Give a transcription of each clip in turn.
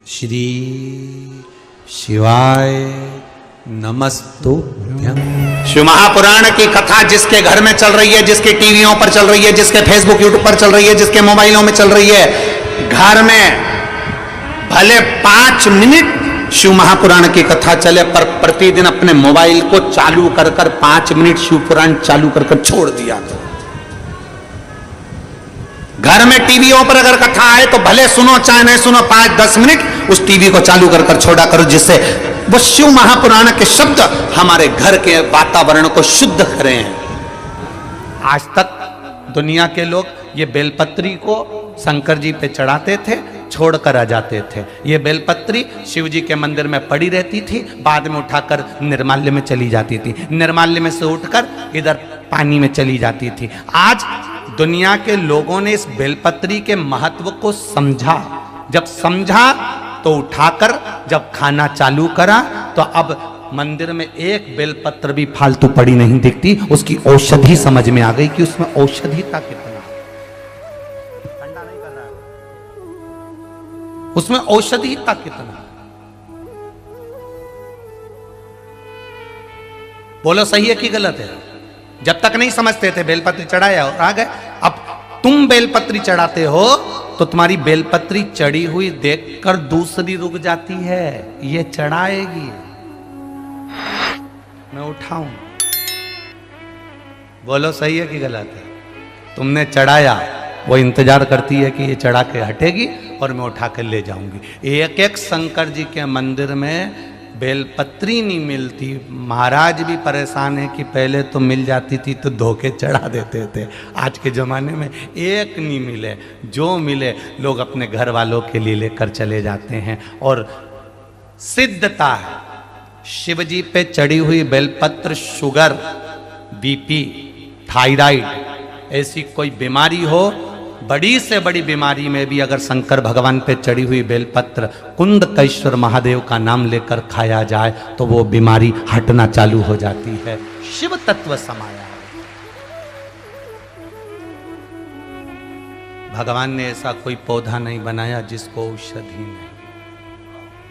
श्री शिवाय नमस्तुभ्यं। शिव महापुराण की कथा जिसके घर में चल रही है, जिसके टीवियों पर चल रही है, जिसके फेसबुक यूट्यूब पर चल रही है, जिसके मोबाइलों में चल रही है, घर में भले 5 मिनट शिव महापुराण की कथा चले, पर प्रतिदिन अपने मोबाइल को चालू कर 5 मिनट शिव पुराण चालू कर छोड़ दिया। घर में टीवियों पर अगर कथा आए तो भले सुनो चाहे नहीं सुनो, 5-10 मिनट उस टीवी को चालू कर छोड़ा करो, जिससे वो शिव महापुराण के शब्द हमारे घर के वातावरण को शुद्ध करें। आज तक दुनिया के लोग ये बेलपत्री को शंकर जी पे चढ़ाते थे, छोड़कर आ जाते थे। ये बेलपत्री शिव जी के मंदिर में पड़ी रहती थी, बाद में उठाकर निर्माल्य में चली जाती थी, निर्माल्य में से उठकर इधर पानी में चली जाती थी। आज दुनिया के लोगों ने इस बेलपत्री के महत्व को समझा। जब समझा तो उठाकर जब खाना चालू करा तो अब मंदिर में एक बेलपत्र भी फालतू पड़ी नहीं दिखती। उसकी औषधि समझ में आ गई कि उसमें औषधिता कितना, ठंडा नहीं कर रहा है, उसमें औषधिता कितना। बोलो सही है कि गलत है? जब तक नहीं समझते थे बेलपत्री चढ़ाया और आ गए। अब तुम बेलपत्री चढ़ाते हो तो तुम्हारी बेलपत्री चढ़ी हुई देखकर दूसरी रुक जाती है, ये चढ़ाएगी, मैं उठाऊं। बोलो सही है कि गलत है? तुमने चढ़ाया, वो इंतजार करती है कि ये चढ़ा के हटेगी और मैं उठा कर ले जाऊंगी। एक एक शंकर जी के मंदिर में बेलपत्री नहीं मिलती। महाराज भी परेशान है कि पहले तो मिल जाती थी तो धोखे चढ़ा देते थे, आज के ज़माने में एक नहीं मिले, जो मिले लोग अपने घर वालों के लिए लेकर चले जाते हैं। और सिद्धता है, शिव जी पे चढ़ी हुई बेलपत्र शुगर, बीपी, थायराइड, ऐसी कोई बीमारी हो, बड़ी से बड़ी बीमारी में भी अगर शंकर भगवान पे चढ़ी हुई बेलपत्र कुंडकेश्वर महादेव का नाम लेकर खाया जाए तो वो बीमारी हटना चालू हो जाती है। शिव तत्व समाया है। भगवान ने ऐसा कोई पौधा नहीं बनाया जिसको औषधि नहीं,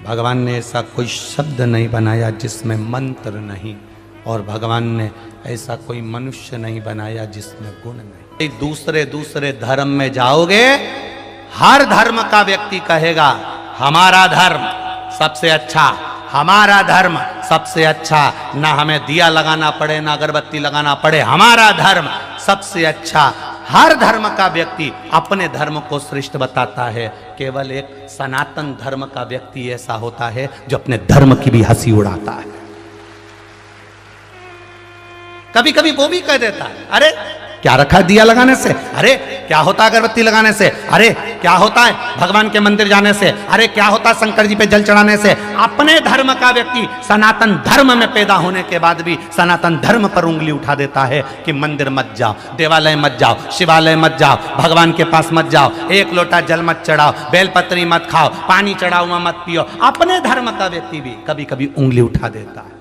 भगवान ने ऐसा कोई शब्द नहीं बनाया जिसमें मंत्र नहीं, और भगवान ने ऐसा कोई मनुष्य नहीं बनाया जिसमें गुण नहीं। दूसरे धर्म में जाओगे, हर धर्म का व्यक्ति कहेगा हमारा धर्म सबसे अच्छा, हमारा धर्म सबसे अच्छा, ना हमें दिया लगाना पड़े ना अगरबत्ती लगाना पड़े, हमारा धर्म सबसे अच्छा। हर धर्म का व्यक्ति अपने धर्म को श्रेष्ठ बताता है। केवल एक सनातन धर्म का व्यक्ति ऐसा होता है जो अपने धर्म की भी हंसी उड़ाता है। कभी कभी वो भी कह देता है, अरे क्या रखा दिया लगाने से, अरे क्या होता है अगरबत्ती लगाने से, अरे क्या होता है भगवान के मंदिर जाने से, अरे क्या होता है शंकर जी पे जल चढ़ाने से। अपने धर्म का व्यक्ति सनातन धर्म में पैदा होने के बाद भी सनातन धर्म पर उंगली उठा देता है कि मंदिर मत जाओ, देवालय मत जाओ, शिवालय मत जाओ, भगवान के पास मत जाओ, एक लोटा जल मत चढ़ाओ, बेलपत्री मत खाओ, पानी चढ़ा हुआ मत पियो। अपने धर्म का व्यक्ति भी कभी कभी उंगली उठा देता है।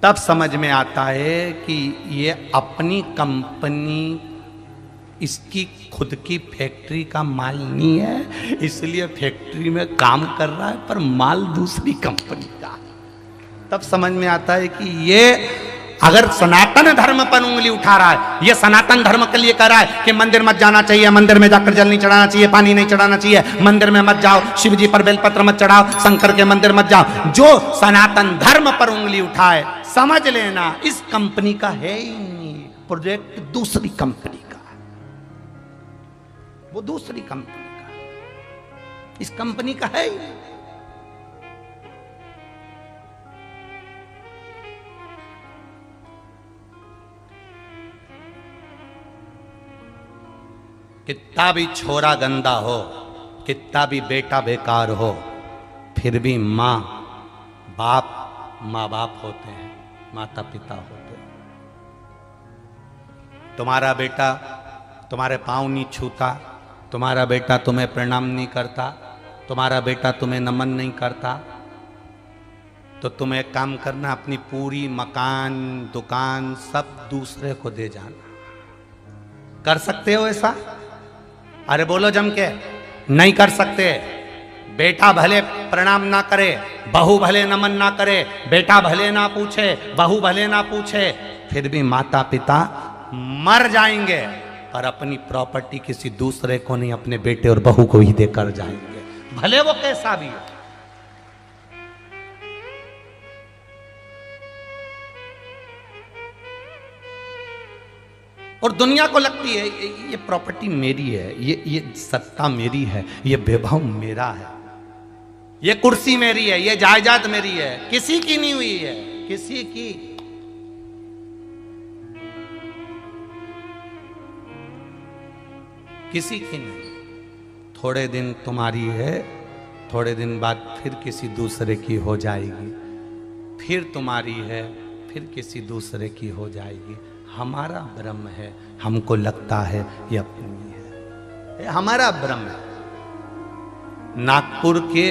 तब समझ में आता है कि ये अपनी कंपनी, इसकी खुद की फैक्ट्री का माल नहीं है, इसलिए फैक्ट्री में काम कर रहा है पर माल दूसरी कंपनी का। तब समझ में आता है कि ये अगर सनातन धर्म पर उंगली उठा रहा है, ये सनातन धर्म के लिए कह रहा है कि मंदिर मत जाना चाहिए, मंदिर में जाकर जल नहीं चढ़ाना चाहिए, पानी नहीं चढ़ाना चाहिए, मंदिर में मत जाओ, शिव जी पर बेलपत्र मत चढ़ाओ, शंकर के मंदिर मत जाओ, जो सनातन धर्म पर उंगली उठाए, समझ लेना इस कंपनी का है ही नहीं, प्रोजेक्ट दूसरी कंपनी का, वो दूसरी कंपनी का, इस कंपनी का है ही नहीं। कितना भी छोरा गंदा हो, कितना भी बेटा बेकार हो, फिर भी माँ बाप होते हैं, माता पिता होते हैं। तुम्हारा बेटा तुम्हारे पाँव नहीं छूता, तुम्हारा बेटा तुम्हें प्रणाम नहीं करता, तुम्हारा बेटा तुम्हें नमन नहीं करता, तो तुम्हें एक काम करना, अपनी पूरी मकान दुकान सब दूसरे को दे जाना। कर सकते हो ऐसा? अरे बोलो जम के, नहीं कर सकते। बेटा भले प्रणाम ना करे, बहू भले नमन ना करे, बेटा भले ना पूछे, बहू भले ना पूछे, फिर भी माता पिता मर जाएंगे, पर अपनी प्रॉपर्टी किसी दूसरे को नहीं, अपने बेटे और बहू को ही देकर जाएंगे, भले वो कैसा भी हो। और दुनिया को लगती है ये प्रॉपर्टी मेरी है, ये सत्ता मेरी है, ये वैभव मेरा है, ये कुर्सी मेरी है, ये जायदाद मेरी है, किसी की नहीं हुई है, किसी की। किसी की नहीं। थोड़े दिन तुम्हारी है, थोड़े दिन बाद फिर किसी दूसरे की हो जाएगी, फिर तुम्हारी है, फिर किसी दूसरे की हो जाएगी। हमारा ब्रह्म है, हमको लगता है ये अपनी है, ये हमारा ब्रह्म है। नागपुर के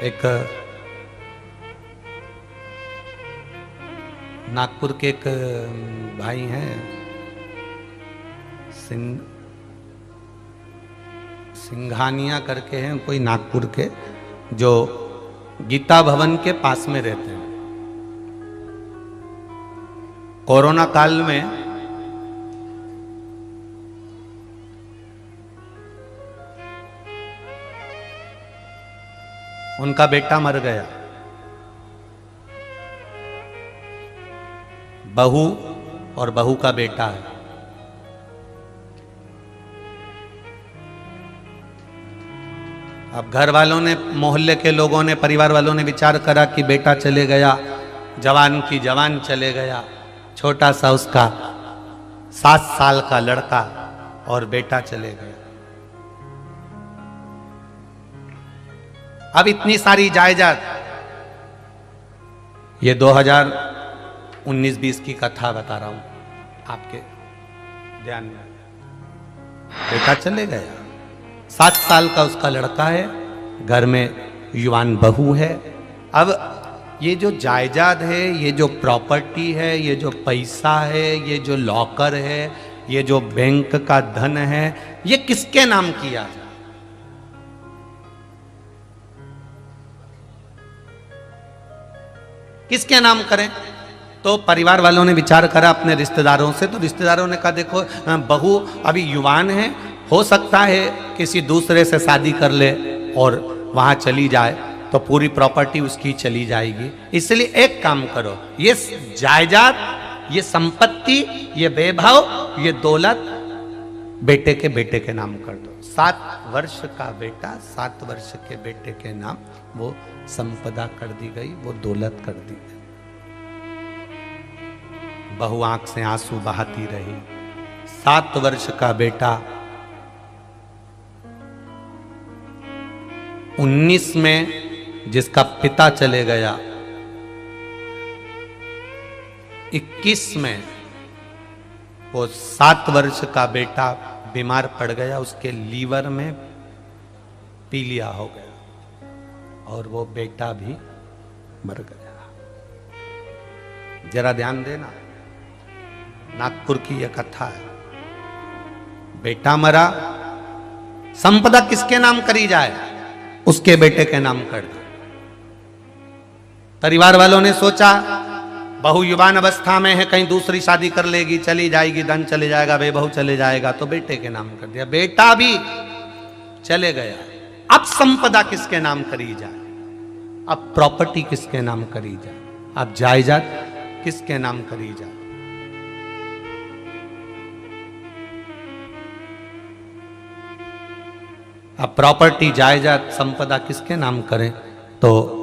एक भाई हैं, सिंघानिया करके हैं कोई, नागपुर के, जो गीता भवन के पास में रहते हैं। कोरोना काल में उनका बेटा मर गया, बहू और बहू का बेटा है। अब घर वालों ने, मोहल्ले के लोगों ने, परिवार वालों ने विचार करा कि बेटा चले गया, जवान की जवान चले गया, छोटा सा उसका 7 साल का लड़का और बेटा चले गया। अब इतनी सारी जायदाद, ये 2019-20 की कथा बता रहा हूं आपके ध्यान में। बेटा चले गया, 7 साल का उसका लड़का है, घर में युवान बहू है। अब ये जो जायदाद है, ये जो प्रॉपर्टी है, ये जो पैसा है, ये जो लॉकर है, ये जो बैंक का धन है, ये किसके नाम किया जाए? किसके नाम करें? तो परिवार वालों ने विचार करा अपने रिश्तेदारों से, तो रिश्तेदारों ने कहा देखो बहू अभी युवान है, हो सकता है किसी दूसरे से शादी कर ले और वहां चली जाए तो पूरी प्रॉपर्टी उसकी चली जाएगी, इसलिए एक काम करो, ये जायदाद, ये संपत्ति, ये वैभव, ये दौलत बेटे के नाम कर दो। 7 वर्ष का बेटा, 7 वर्ष के बेटे के नाम वो संपदा कर दी गई, वो दौलत कर दी गई। बहू आंख से आंसू बहाती रही। 7 वर्ष का बेटा 19 में जिसका पिता चले गया, 21 में वो 7 वर्ष का बेटा बीमार पड़ गया, उसके लीवर में पीलिया हो गया और वो बेटा भी मर गया। जरा ध्यान देना, नागपुर की यह कथा है। बेटा मरा, संपदा किसके नाम करी जाए? उसके बेटे के नाम कर दो। परिवार वालों ने सोचा बहू युवान अवस्था में है, कहीं दूसरी शादी कर लेगी, चली जाएगी, धन चले जाएगा, बेबहू चले जाएगा, तो बेटे के नाम कर दिया। बेटा भी चले गया, अब संपदा किसके नाम करी जाए? अब प्रॉपर्टी किसके नाम करी जाए? अब जायदाद किसके नाम करी जाए? अब प्रॉपर्टी, जायदाद, संपदा किसके नाम करें? तो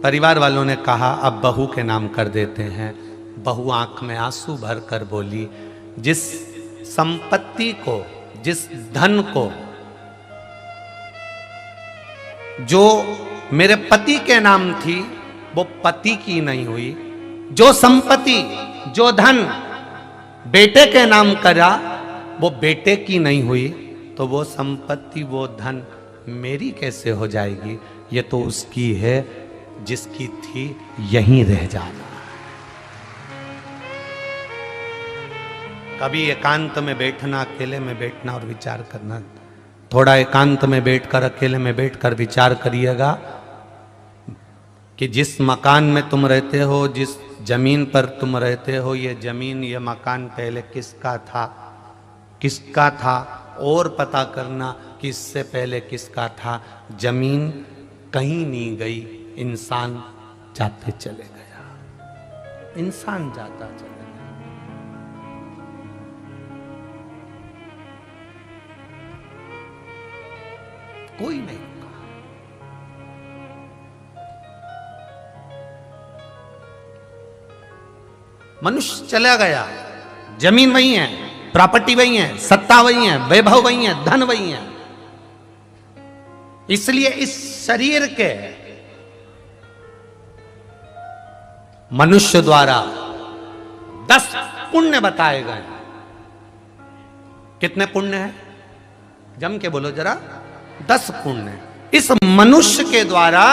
परिवार वालों ने कहा अब बहू के नाम कर देते हैं। बहू आंख में आंसू भर कर बोली, जिस संपत्ति को, जिस धन को जो मेरे पति के नाम थी वो पति की नहीं हुई, जो संपत्ति, जो धन बेटे के नाम करा वो बेटे की नहीं हुई, तो वो संपत्ति, वो धन मेरी कैसे हो जाएगी? ये तो उसकी है, जिसकी थी यहीं रह जाना। कभी एकांत में बैठना, अकेले में बैठना और विचार करना। थोड़ा एकांत में बैठकर, अकेले में बैठकर विचार करिएगा कि जिस मकान में तुम रहते हो, जिस जमीन पर तुम रहते हो, ये जमीन, ये मकान पहले किसका था, किसका था, और पता करना कि इससे पहले किसका था। जमीन कहीं नहीं गई, इंसान जाते चले गया, इंसान जाता चले गया। कोई नहीं रुका। मनुष्य चला गया, जमीन वही है, प्रॉपर्टी वही है, सत्ता वही है, वैभव वही है, धन वही है। इसलिए इस शरीर के मनुष्य द्वारा 10 पुण्य बताए गए। कितने पुण्य हैं? जम के बोलो जरा। 10 पुण्य। इस मनुष्य के द्वारा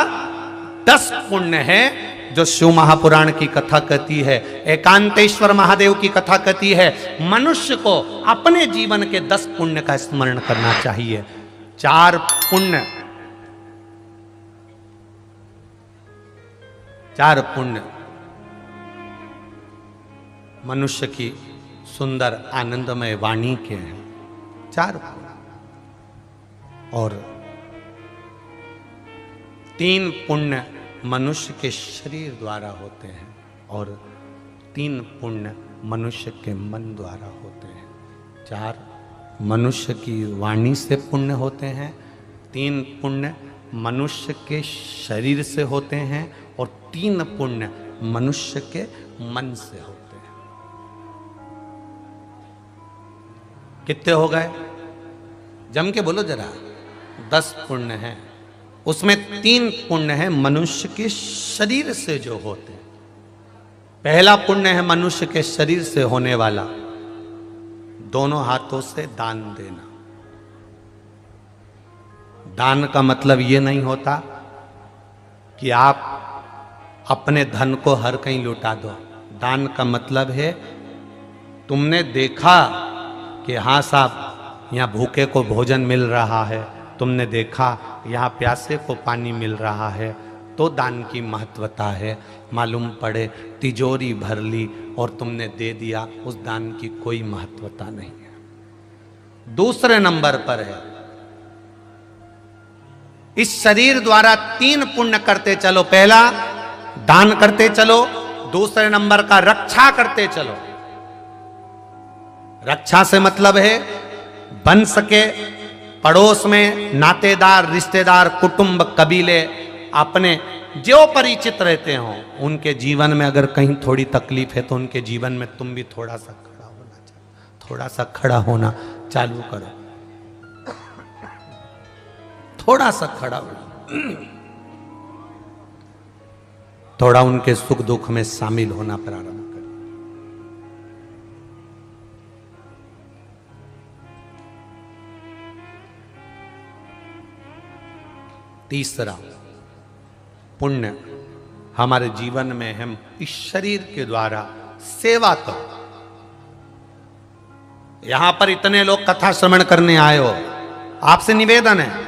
10 पुण्य है जो शिव महापुराण की कथा कहती है, एकांतेश्वर महादेव की कथा कहती है। मनुष्य को अपने जीवन के 10 पुण्य का स्मरण करना चाहिए। 4 पुण्य, 4 पुण्य मनुष्य की सुंदर आनंदमय वाणी के हैं। 4 पुण्य। और 3 पुण्य मनुष्य के शरीर द्वारा होते हैं और 3 पुण्य मनुष्य के मन द्वारा होते हैं। 4 मनुष्य की वाणी से पुण्य होते हैं, 3 पुण्य मनुष्य के शरीर से होते हैं और 3 पुण्य मनुष्य के मन से होते हैं। कितने हो गए? जम के बोलो जरा। 10 पुण्य हैं, उसमें 3 पुण्य है मनुष्य के शरीर से जो होते हैं। पहला पुण्य है मनुष्य के शरीर से होने वाला, दोनों हाथों से दान देना। दान का मतलब ये नहीं होता कि आप अपने धन को हर कहीं लुटा दो। दान का मतलब है तुमने देखा कि हाँ साहब यहाँ भूखे को भोजन मिल रहा है, तुमने देखा यहाँ प्यासे को पानी मिल रहा है, तो दान की महत्वता है। मालूम पड़े तिजोरी भर ली और तुमने दे दिया, उस दान की कोई महत्वता नहीं है। दूसरे नंबर पर है इस शरीर द्वारा 3 पुण्य करते चलो। पहला दान करते चलो, दूसरे नंबर का रक्षा करते चलो। रक्षा से मतलब है बन सके पड़ोस में नातेदार, रिश्तेदार, कुटुंब, कबीले अपने जो परिचित रहते हो, उनके जीवन में अगर कहीं थोड़ी तकलीफ है तो उनके जीवन में तुम भी थोड़ा सा खड़ा होना चालू करो। थोड़ा सा खड़ा हो, थोड़ा उनके सुख दुख में शामिल होना प्रारंभ करो। तीसरा पुण्य हमारे जीवन में हम इस शरीर के द्वारा सेवा करो। यहां पर इतने लोग कथा श्रवण करने आए हो, आपसे निवेदन है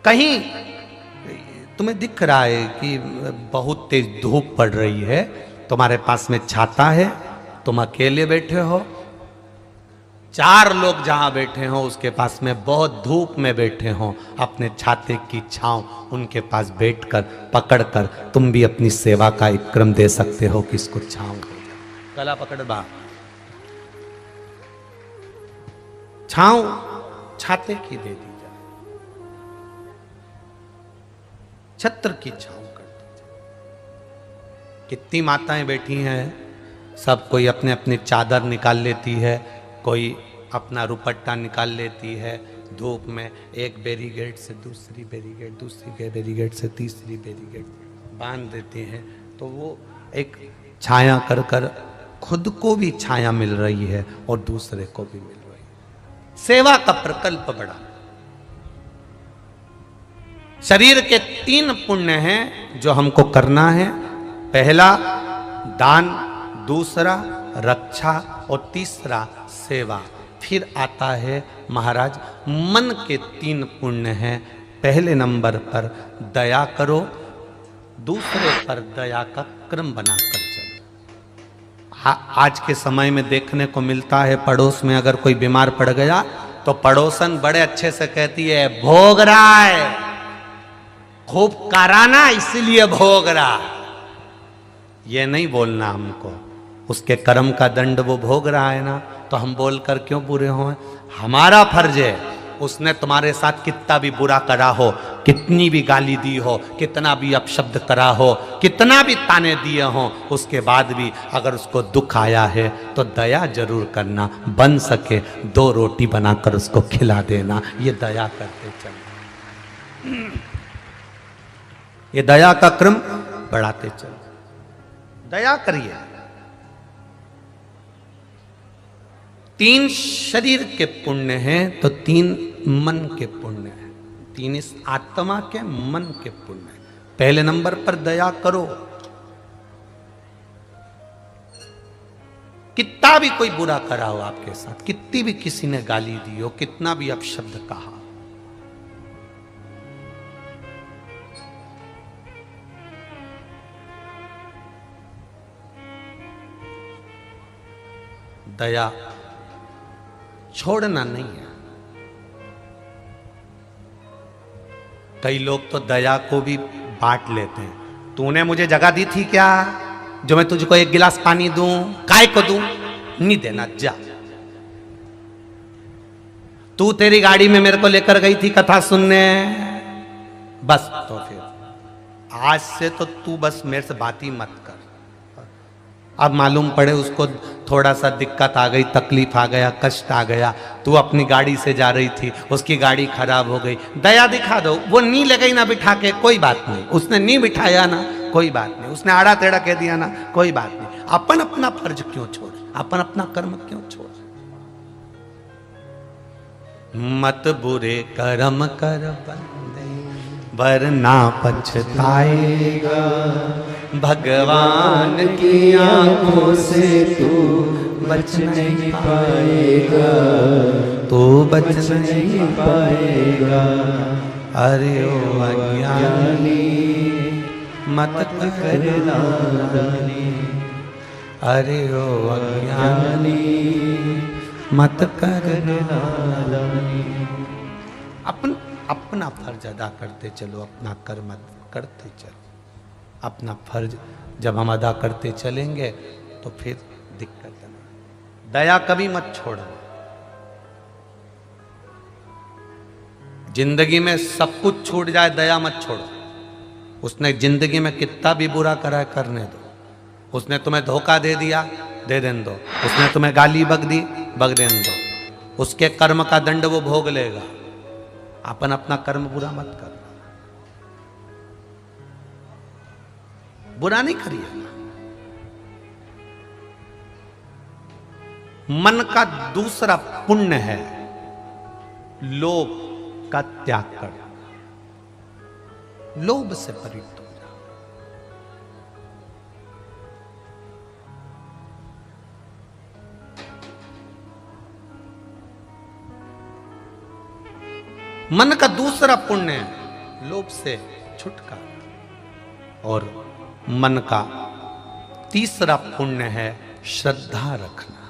कहीं तुम्हें दिख रहा है कि बहुत तेज धूप पड़ रही है, तुम्हारे पास में छाता है, तुम अकेले बैठे हो, 4 लोग जहां बैठे हो उसके पास में बहुत धूप में बैठे हो, अपने छाते की छांव उनके पास बैठकर पकड़कर तुम भी अपनी सेवा का एक क्रम दे सकते हो कि इसको छांव हो जाए। गला पकड़ बा, छांव छाते की दे दी जाए, छत्र की छांव कर दी जाए। कितनी माताएं बैठी हैं, सब कोई अपने अपनी चादर निकाल लेती है, कोई अपना रुपट्टा निकाल लेती है, धूप में एक बैरिकेड से दूसरी बैरिकेड, दूसरी बैरिकेड से तीसरी बैरिकेड बांध देती हैं, तो वो एक छाया कर कर खुद को भी छाया मिल रही है और दूसरे को भी मिल रही है। सेवा का प्रकल्प बड़ा। शरीर के 3 पुण्य हैं जो हमको करना है, पहला दान, दूसरा रक्षा और तीसरा सेवा। फिर आता है महाराज मन के 3 पुण्य हैं। पहले नंबर पर दया करो, दूसरे पर दया का क्रम बनाकर चलो। आज के समय में देखने को मिलता है, पड़ोस में अगर कोई बीमार पड़ गया तो पड़ोसन बड़े अच्छे से कहती है भोग रहा है, खूब कराना इसलिए भोग रहा। ये नहीं बोलना हमको, उसके कर्म का दंड वो भोग रहा है ना, तो हम बोलकर क्यों बुरे हों? हमारा फर्ज है, उसने तुम्हारे साथ कितना भी बुरा करा हो, कितनी भी गाली दी हो, कितना भी अपशब्द करा हो, कितना भी ताने दिए हो, उसके बाद भी अगर उसको दुख आया है तो दया जरूर करना। बन सके 2 रोटी बनाकर उसको खिला देना। ये दया करते चलो, ये दया का क्रम बढ़ाते चलो। दया करिए। 3 शरीर के पुण्य हैं तो 3 मन के पुण्य हैं, 3 इस आत्मा के मन के पुण्य हैं। पहले नंबर पर दया करो। कितना भी कोई बुरा करा हो आपके साथ, कितनी भी किसी ने गाली दी हो, कितना भी अपशब्द कहा, दया छोड़ना नहीं है। कई लोग तो दया को भी बांट लेते हैं। तूने मुझे जगह दी थी क्या जो मैं तुझको 1 गिलास पानी दूं? काय को दूं? नहीं देना, जा। तू तेरी गाड़ी में मेरे को लेकर गई थी कथा सुनने, बस तो फिर आज से तो तू बस मेरे से बात ही मत कर। अब मालूम पड़े उसको थोड़ा सा दिक्कत आ गई, तकलीफ आ गया, कष्ट आ गया, तू अपनी गाड़ी से जा रही थी, उसकी गाड़ी खराब हो गई, दया दिखा दो। वो नी ले गई ना बिठा के, कोई बात नहीं। उसने नी बिठाया ना, कोई बात नहीं। उसने आड़ा टेढ़ा कह दिया ना, कोई बात नहीं। अपन अपना फर्ज क्यों छोड़, अपन अपना कर्म क्यों छोड़? मत बुरे कर्म कर बंदे वरना पछताएगा, भगवान की आंखों से तू बच नहीं पाएगा, तू बच नहीं पाएगा। अरे ओ अज्ञानी मत कर नादानी, अरे ओ अज्ञानी मत कर नादानी। अपना फर्ज अदा करते चलो, अपना कर्म करते चलो। अपना फर्ज जब हम अदा करते चलेंगे तो फिर दिक्कत नहीं। दया कभी मत छोड़ो। जिंदगी में सब कुछ छूट जाए, दया मत छोड़ो। उसने जिंदगी में कितना भी बुरा करा है, करने दो। उसने तुम्हें धोखा दे दिया, दे देने दो। उसने तुम्हें गाली बक दी, बक देने दो। उसके कर्म का दंड वो भोग लेगा। अपन अपना कर्म बुरा मत करना, बुरा नहीं करिए। मन का दूसरा पुण्य है लोभ का त्याग कर। लोभ से परित हो जाओ। मन का दूसरा पुण्य है लोभ से छुटकारा। और मन का तीसरा पुण्य है श्रद्धा रखना।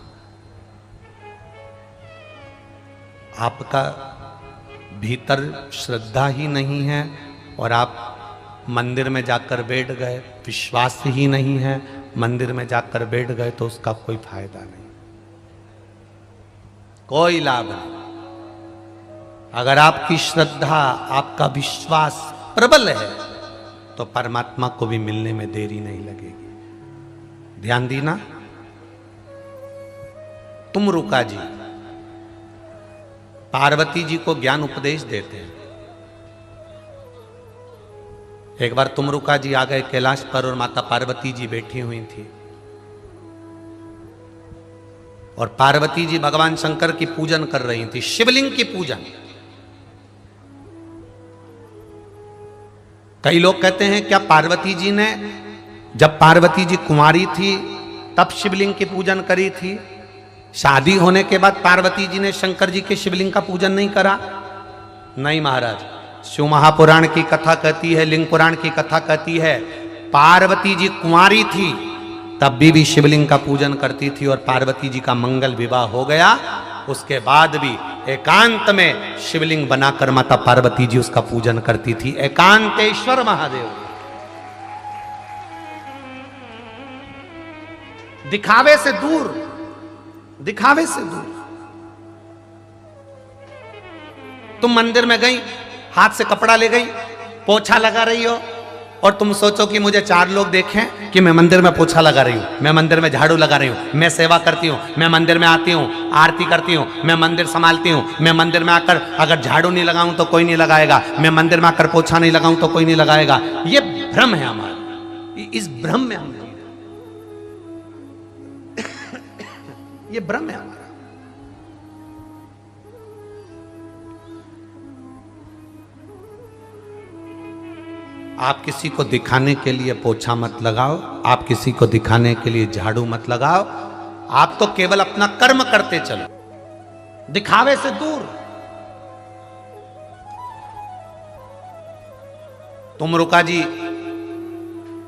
आपका भीतर श्रद्धा ही नहीं है और आप मंदिर में जाकर बैठ गए, विश्वास ही नहीं है, मंदिर में जाकर बैठ गए तो उसका कोई फायदा नहीं, कोई लाभ नहीं। अगर आपकी श्रद्धा, आपका विश्वास प्रबल है तो परमात्मा को भी मिलने में देरी नहीं लगेगी। ध्यान देना। तुमरुका जी पार्वती जी को ज्ञान उपदेश देते हैं। एक बार तुमरुका जी आ गए कैलाश पर और माता पार्वती जी बैठी हुई थी और पार्वती जी भगवान शंकर की पूजन कर रही थी, शिवलिंग की पूजन। कई लोग कहते हैं क्या पार्वती जी ने, जब पार्वती जी कुंवारी थी तब शिवलिंग की पूजन करी थी, शादी होने के बाद पार्वती जी ने शंकर जी के शिवलिंग का पूजन नहीं करा? नहीं महाराज, शिव महापुराण की कथा कहती है, लिंग पुराण की कथा कहती है, पार्वती जी कुंवारी थी तब भी शिवलिंग का पूजन करती थी, और पार्वती जी का मंगल विवाह हो गया, उसके बाद भी एकांत में शिवलिंग बनाकर माता पार्वती जी उसका पूजन करती थी। एकांतेश्वर महादेव, दिखावे से दूर, दिखावे से दूर। तुम मंदिर में गई, हाथ से कपड़ा ले गई, पोछा लगा रही हो, और तुम सोचो कि मुझे 4 लोग देखें कि मैं मंदिर में पोछा लगा रही हूं, मैं मंदिर में झाड़ू लगा रही हूं, मैं सेवा करती हूं, मैं मंदिर में आती हूं, आरती करती हूं, मैं मंदिर संभालती हूं, मैं मंदिर में आकर अगर झाड़ू नहीं लगाऊं तो कोई नहीं लगाएगा, मैं मंदिर में आकर पोछा नहीं लगाऊं तो कोई नहीं लगाएगा। ये भ्रम है हमारा, इस भ्रम में हम जी रहे हैं। ये भ्रम है हमारा। आप किसी को दिखाने के लिए पोछा मत लगाओ, आप किसी को दिखाने के लिए झाड़ू मत लगाओ, आप तो केवल अपना कर्म करते चलो, दिखावे से दूर। तुम रुका जी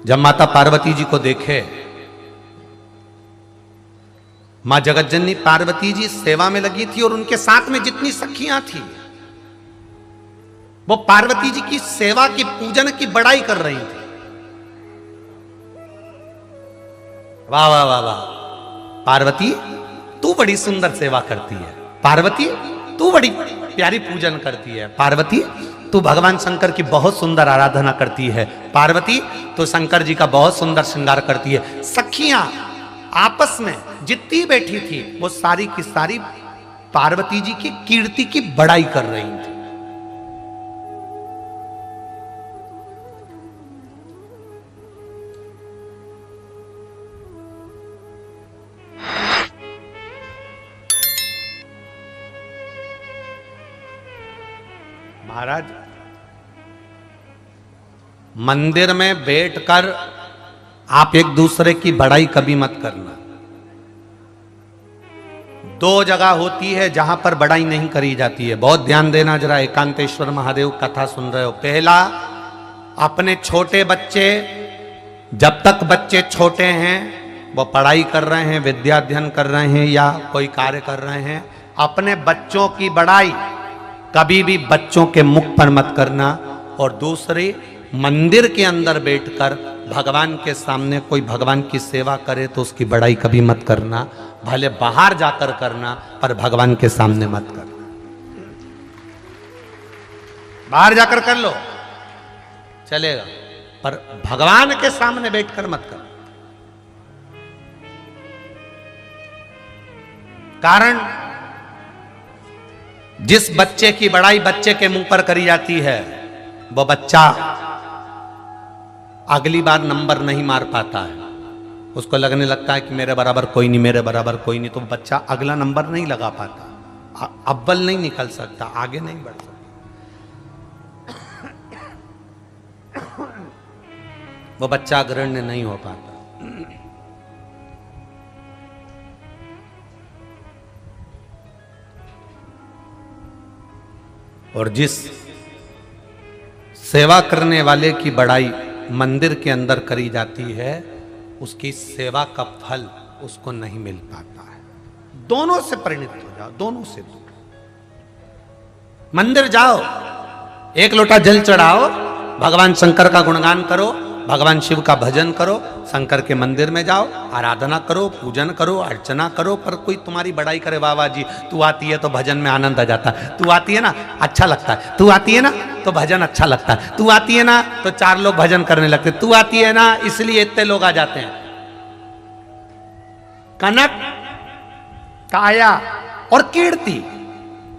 जब माता पार्वती जी को देखे, मां जगतजननी पार्वती जी सेवा में लगी थी और उनके साथ में जितनी सखियां थी वो पार्वती जी की सेवा की, पूजन की बड़ाई कर रही थी। वाह वाह वाह वाह, पार्वती तू बड़ी सुंदर सेवा करती है, पार्वती तू बड़ी प्यारी पूजन करती है, पार्वती तू भगवान शंकर की बहुत सुंदर आराधना करती है, पार्वती तो शंकर जी का बहुत सुंदर श्रृंगार करती है। सखियां आपस में जितनी बैठी थी वो सारी की सारी पार्वती जी की कीर्ति की बड़ाई कर रही थी। महाराज, मंदिर में बैठकर आप एक दूसरे की बड़ाई कभी मत करना। 2 जगह होती है जहां पर बड़ाई नहीं करी जाती है, बहुत ध्यान देना जरा। एकांतेश्वर महादेव कथा सुन रहे हो, पहला, अपने छोटे बच्चे, जब तक बच्चे छोटे हैं वो पढ़ाई कर रहे हैं, विद्या अध्ययन कर रहे हैं या कोई कार्य कर रहे हैं, अपने बच्चों की बड़ाई कभी भी बच्चों के मुख पर मत करना। और दूसरी, मंदिर के अंदर बैठकर भगवान के सामने कोई भगवान की सेवा करे तो उसकी बड़ाई कभी मत करना, भले बाहर जाकर करना पर भगवान के सामने मत करना। बाहर जाकर कर लो चलेगा, पर भगवान के सामने बैठकर मत कर। कारण जिस बच्चे की बड़ाई बच्चे के मुंह पर करी जाती है वो बच्चा अगली बार नंबर नहीं मार पाता है, उसको लगने लगता है कि मेरे बराबर कोई नहीं, मेरे बराबर कोई नहीं, तो बच्चा अगला नंबर नहीं लगा पाता, अव्वल नहीं निकल सकता, आगे नहीं बढ़ सकता। वो बच्चा अग्रण्य नहीं हो पाता। और जिस सेवा करने वाले की बड़ाई मंदिर के अंदर करी जाती है उसकी सेवा का फल उसको नहीं मिल पाता है। दोनों से परिणित हो जाओ, दोनों से दूर। मंदिर जाओ, 1 लोटा जल चढ़ाओ, भगवान शंकर का गुणगान करो, भगवान शिव का भजन करो, शंकर के मंदिर में जाओ, आराधना करो, पूजन करो, अर्चना करो, पर कोई तुम्हारी बड़ाई करे, वाह वाह जी तू आती है तो भजन में आनंद आ जाता है, तू आती है ना अच्छा लगता है, तू आती है ना तो भजन अच्छा लगता है, तू आती है ना तो 4 लोग भजन करने लगते, तू आती है ना इसलिए इतने लोग आ जाते हैं। कनक, काया और कीर्ति,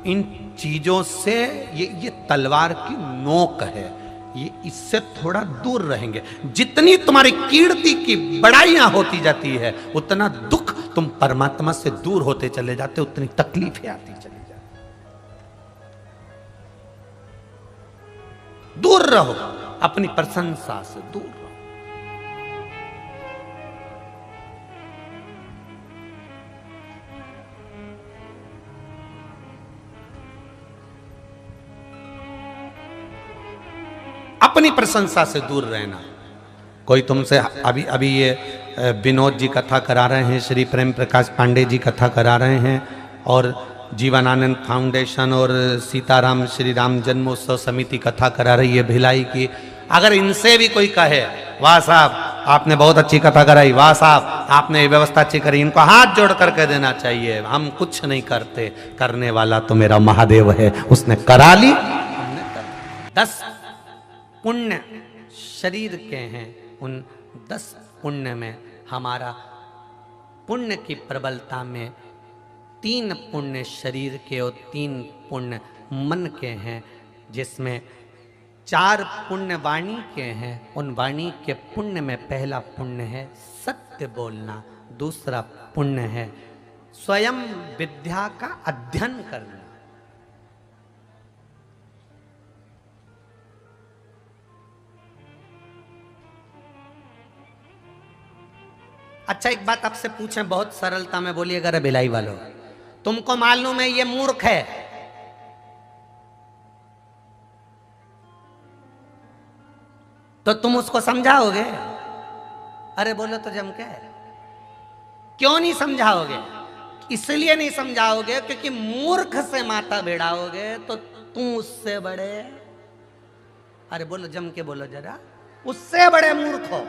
इन चीजों से ये तलवार की नोक है, ये इससे थोड़ा दूर रहेंगे। जितनी तुम्हारी कीर्ति की बड़ाइयां होती जाती है उतना दुख तुम परमात्मा से दूर होते चले जाते, उतनी तकलीफें आती चली जाती। दूर रहो, अपनी प्रशंसा से दूर रहो। अपनी प्रशंसा से दूर रहना। कोई तुमसे अभी अभी ये विनोद जी कथा करा रहे हैं, श्री प्रेम प्रकाश पांडे जी कथा करा रहे हैं, और जीवनानंद फाउंडेशन और सीताराम श्री राम जन्मोत्सव समिति कथा करा रही है भिलाई की। अगर इनसे भी कोई कहे वाह साहब आपने बहुत अच्छी कथा कराई, वाह साहब आपने ये व्यवस्था अच्छी करी, इनको हाथ जोड़ करके देना चाहिए। हम कुछ नहीं करते, करने वाला तो मेरा महादेव है, उसने करा ली। 10 पुण्य शरीर के हैं, उन 10 पुण्य में हमारा पुण्य की प्रबलता में 3 पुण्य शरीर के और 3 पुण्य मन के हैं, जिसमें 4 पुण्य वाणी के हैं। उन वाणी के पुण्य में पहला पुण्य है सत्य बोलना, दूसरा पुण्य है स्वयं विद्या का अध्ययन करना। अच्छा एक बात आपसे पूछें, बहुत सरलता में बोलिएगा रे भिलाई वालों, तुमको मालूम है ये मूर्ख है, तो तुम उसको समझाओगे? अरे बोलो तो जम के। क्यों नहीं समझाओगे? इसलिए नहीं समझाओगे क्योंकि मूर्ख से माथा भिड़ाओगे तो तुम उससे बड़े, अरे बोलो जम के बोलो जरा, उससे बड़े मूर्ख हो।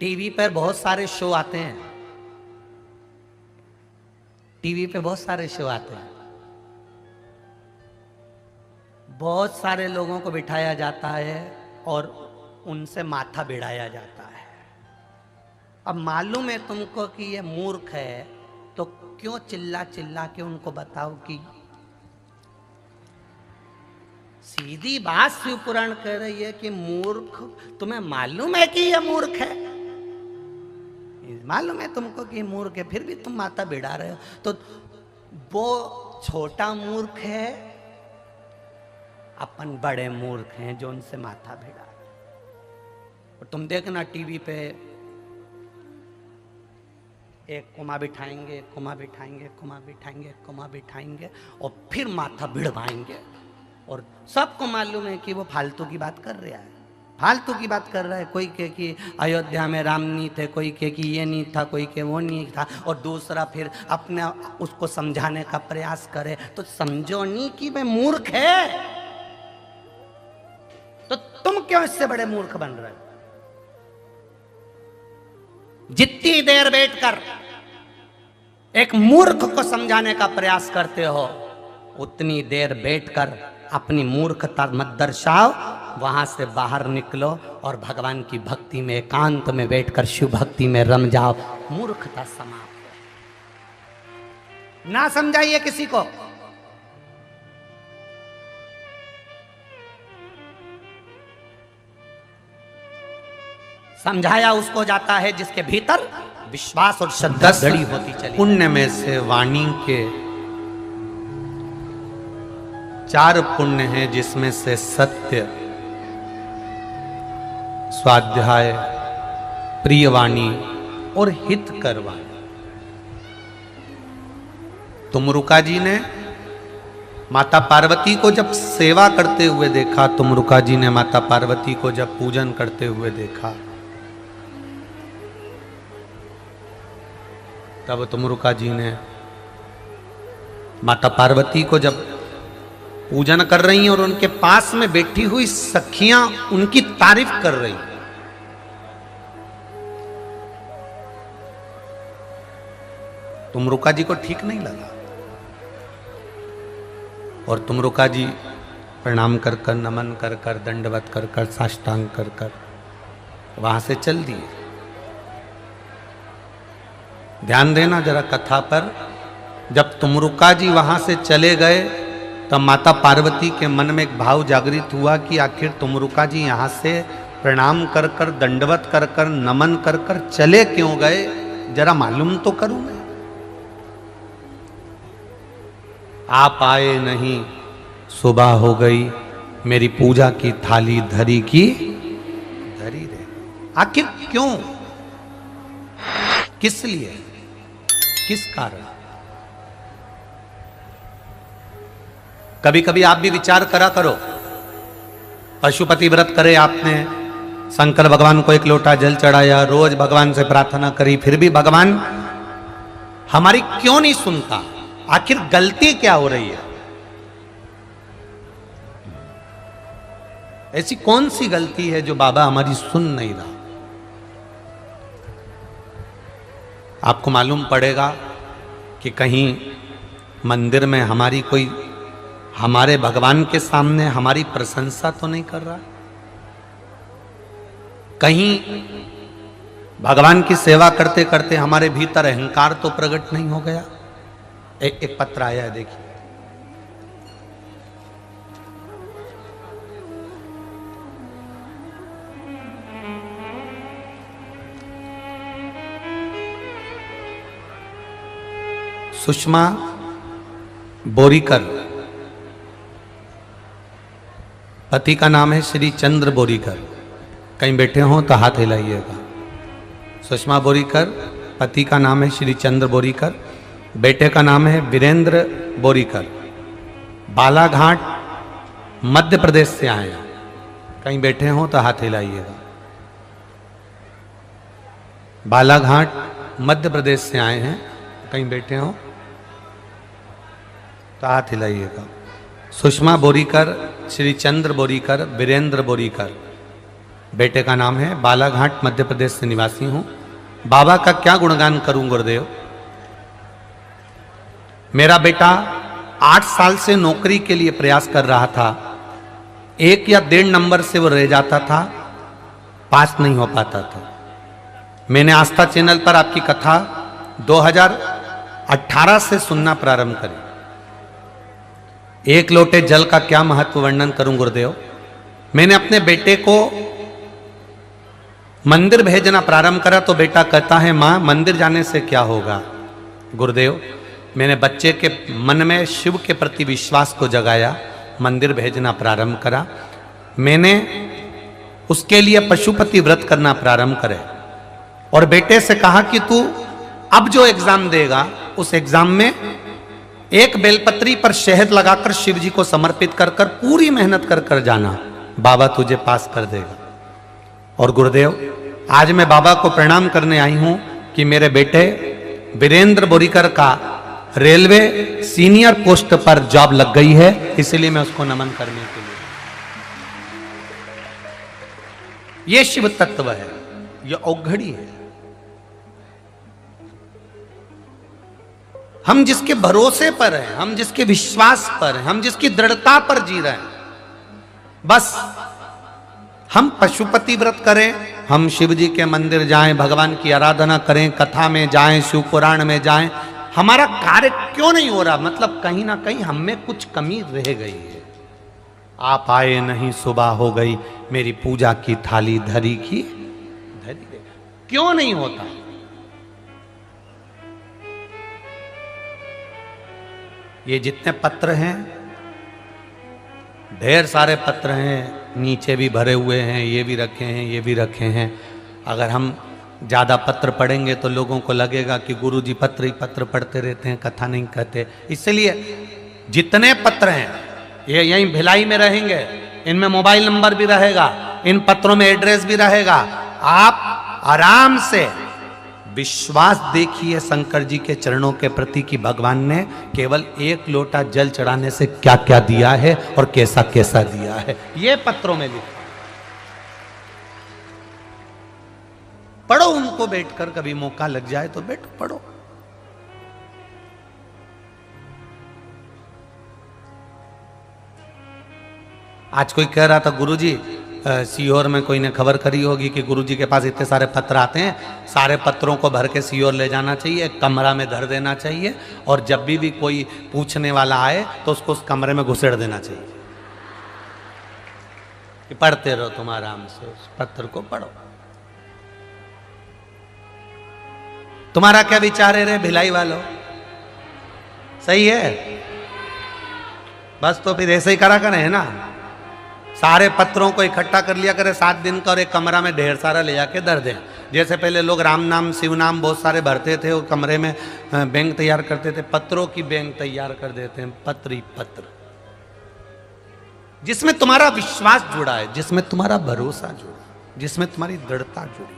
टीवी पर बहुत सारे शो आते हैं, टीवी पे बहुत सारे शो आते हैं, बहुत सारे लोगों को बिठाया जाता है और उनसे माथा भिड़ाया जाता है। अब मालूम है तुमको कि ये मूर्ख है, तो क्यों चिल्ला चिल्ला के उनको बताओ कि सीधी बात शिव पुराण कह रही है कि मूर्ख, तुम्हें मालूम है कि ये मूर्ख है, मालूम है तुमको कि मूर्ख है, फिर भी तुम माथा भिड़ा रहे हो। तो वो छोटा मूर्ख है, अपन बड़े मूर्ख हैं जो उनसे माथा भिड़ा रहे। और तुम देखना टीवी पे एक कुमा बिठाएंगे, कुमा बिठाएंगे, कुमा बिठाएंगे, कुमा बिठाएंगे और फिर माथा भिड़वाएंगे, और सबको मालूम है कि वो फालतू की बात कर रहा है, फालतू की बात कर रहा है। कोई कहे कि अयोध्या में राम नहीं थे, कोई कहे कि ये नहीं था, कोई कहे वो नहीं था, और दूसरा फिर अपने उसको समझाने का प्रयास करे। तो समझो नहीं कि मैं मूर्ख है, तो तुम क्यों इससे बड़े मूर्ख बन रहे हो? जितनी देर बैठकर एक मूर्ख को समझाने का प्रयास करते हो, उतनी देर बैठकर अपनी मूर्खता मत दर्शाओ, वहां से बाहर निकलो और भगवान की भक्ति में एकांत में बैठकर शिव भक्ति में रम जाओ। मूर्खता समाप्त। ना समझाइए किसी को। समझाया उसको जाता है जिसके भीतर विश्वास और श्रद्धा जड़ी होती चली। पुण्य में से वाणी के 4 पुण्य हैं, जिसमें से सत्य, स्वाध्याय, प्रियवाणी और हितकर वाणी। तुमरुका जी ने माता पार्वती को जब सेवा करते हुए देखा, तुमरुका जी ने माता पार्वती को जब पूजन करते हुए देखा, तब तुमरुका जी ने माता पार्वती को जब पूजन कर रही हैं और उनके पास में बैठी हुई सखियां उनकी तारीफ कर रही, तुमरुका जी को ठीक नहीं लगा और तुमरुका जी प्रणाम कर कर, नमन कर कर, दंडवत कर कर, साष्टांग कर कर वहां से चल दिए। ध्यान देना जरा कथा पर, जब तुमरुका जी वहां से चले गए तब माता पार्वती के मन में एक भाव जागृत हुआ कि आखिर तुमरुका जी यहाँ से प्रणाम कर कर, दंडवत कर कर, नमन कर कर चले क्यों गए, जरा मालूम तो करूं मैं। आप आए नहीं, सुबह हो गई, मेरी पूजा की थाली धरी की धरी रहे। आखिर क्यों, किस लिए, किस कारण? कभी कभी आप भी विचार करा करो। पशुपति व्रत करे आपने, शंकर भगवान को एक लोटा जल चढ़ाया, रोज भगवान से प्रार्थना करी, फिर भी भगवान हमारी क्यों नहीं सुनता? आखिर गलती क्या हो रही है? ऐसी कौन सी गलती है जो बाबा हमारी सुन नहीं रहा? आपको मालूम पड़ेगा कि कहीं मंदिर में हमारी कोई हमारे भगवान के सामने हमारी प्रशंसा तो नहीं कर रहा, कहीं भगवान की सेवा करते करते हमारे भीतर अहंकार तो प्रकट नहीं हो गया। एक पत्र आया है, देखिए। सुषमा बोरीकर, पति का नाम है श्री चंद्र बोरीकर। कहीं बैठे हो तो हाथ हिलाइएगा। सुषमा बोरीकर, पति का नाम है श्री चंद्र बोरीकर, बेटे का नाम है वीरेंद्र बोरीकर, बालाघाट मध्य प्रदेश से आए हैं। कहीं बैठे हो तो हाथ हिलाइएगा। बालाघाट मध्य प्रदेश से आए हैं, कहीं बैठे हो तो हाथ हिलाइएगा। सुषमा बोरीकर, श्री चंद्र बोरीकर, वीरेंद्र बोरीकर, बेटे का नाम है, बालाघाट मध्य प्रदेश से निवासी हूं। बाबा का क्या गुणगान करूं गुरुदेव। मेरा बेटा 8 साल से नौकरी के लिए प्रयास कर रहा था। 1 या 1.5 नंबर से वो रह जाता था, पास नहीं हो पाता था। मैंने आस्था चैनल पर आपकी कथा 2018 से सुनना प्रारंभ करी। 1 लोटे जल का क्या महत्व वर्णन करूं गुरुदेव। मैंने अपने बेटे को मंदिर भेजना प्रारंभ करा तो बेटा कहता है, मां मंदिर जाने से क्या होगा। गुरुदेव, मैंने बच्चे के मन में शिव के प्रति विश्वास को जगाया, मंदिर भेजना प्रारंभ करा। मैंने उसके लिए पशुपति व्रत करना प्रारंभ करे और बेटे से कहा कि तू अब जो एग्जाम देगा उस एग्जाम में एक बेलपत्री पर शहद लगाकर शिव जी को समर्पित कर कर पूरी मेहनत कर कर जाना, बाबा तुझे पास कर देगा। और गुरुदेव, आज मैं बाबा को प्रणाम करने आई हूं कि मेरे बेटे वीरेंद्र बोरीकर का रेलवे सीनियर पोस्ट पर जॉब लग गई है, इसलिए मैं उसको नमन करने के लिए। यह शिव तत्व है, यह औघड़ी है। हम जिसके भरोसे पर हैं, हम जिसके विश्वास पर हैं, हम जिसकी दृढ़ता पर जी रहे हैं, बस हम पशुपति व्रत करें, हम शिव जी के मंदिर जाएं, भगवान की आराधना करें, कथा में जाएं, शिव पुराण में जाएं, हमारा कार्य क्यों नहीं हो रहा? मतलब कहीं ना कहीं हम में कुछ कमी रह गई है। आप आए नहीं, सुबह हो गई, मेरी पूजा की थाली धरी की धरी। क्यों नहीं होता? ये जितने पत्र हैं, ढेर सारे पत्र हैं, नीचे भी भरे हुए हैं, ये भी रखे हैं, ये भी रखे हैं। अगर हम ज़्यादा पत्र पढ़ेंगे तो लोगों को लगेगा कि गुरुजी पत्र ही पत्र पढ़ते रहते हैं, कथा नहीं कहते। इसलिए जितने पत्र हैं ये यहीं भिलाई में रहेंगे, इनमें मोबाइल नंबर भी रहेगा, इन पत्रों में एड्रेस भी रहेगा। आप आराम से विश्वास देखिए शंकर जी के चरणों के प्रति कि भगवान ने केवल 1 लोटा जल चढ़ाने से क्या क्या दिया है और कैसा कैसा दिया है, ये पत्रों में लिखा। पढ़ो उनको बैठकर, कभी मौका लग जाए तो बैठो पढ़ो। आज कोई कह रहा था, गुरुजी सीहोर में कोई ने खबर करी होगी कि गुरुजी के पास इतने सारे पत्र आते हैं, सारे पत्रों को भर के सीहोर ले जाना चाहिए, एक कमरा में धर देना चाहिए और जब भी कोई पूछने वाला आए तो उसको उस कमरे में घुसेड़ देना चाहिए। कि पढ़ते रहो, तुम आराम से उस पत्र को पढ़ो। तुम्हारा क्या विचार है रे भिलाई वालों? सही है? बस तो फिर ऐसे ही करा करें, है ना? सारे पत्रों को इकट्ठा कर लिया करे 7 दिन का और एक कमरा में ढेर सारा ले जाके धर दें। जैसे पहले लोग राम नाम शिव नाम बहुत सारे भरते थे और कमरे में बैंक तैयार करते थे, पत्रों की बैंक तैयार कर देते हैं। पत्र ही पत्र, जिसमें तुम्हारा विश्वास जुड़ा है, जिसमें तुम्हारा भरोसा जुड़ा, जिसमें तुम्हारी दृढ़ता जुड़ी।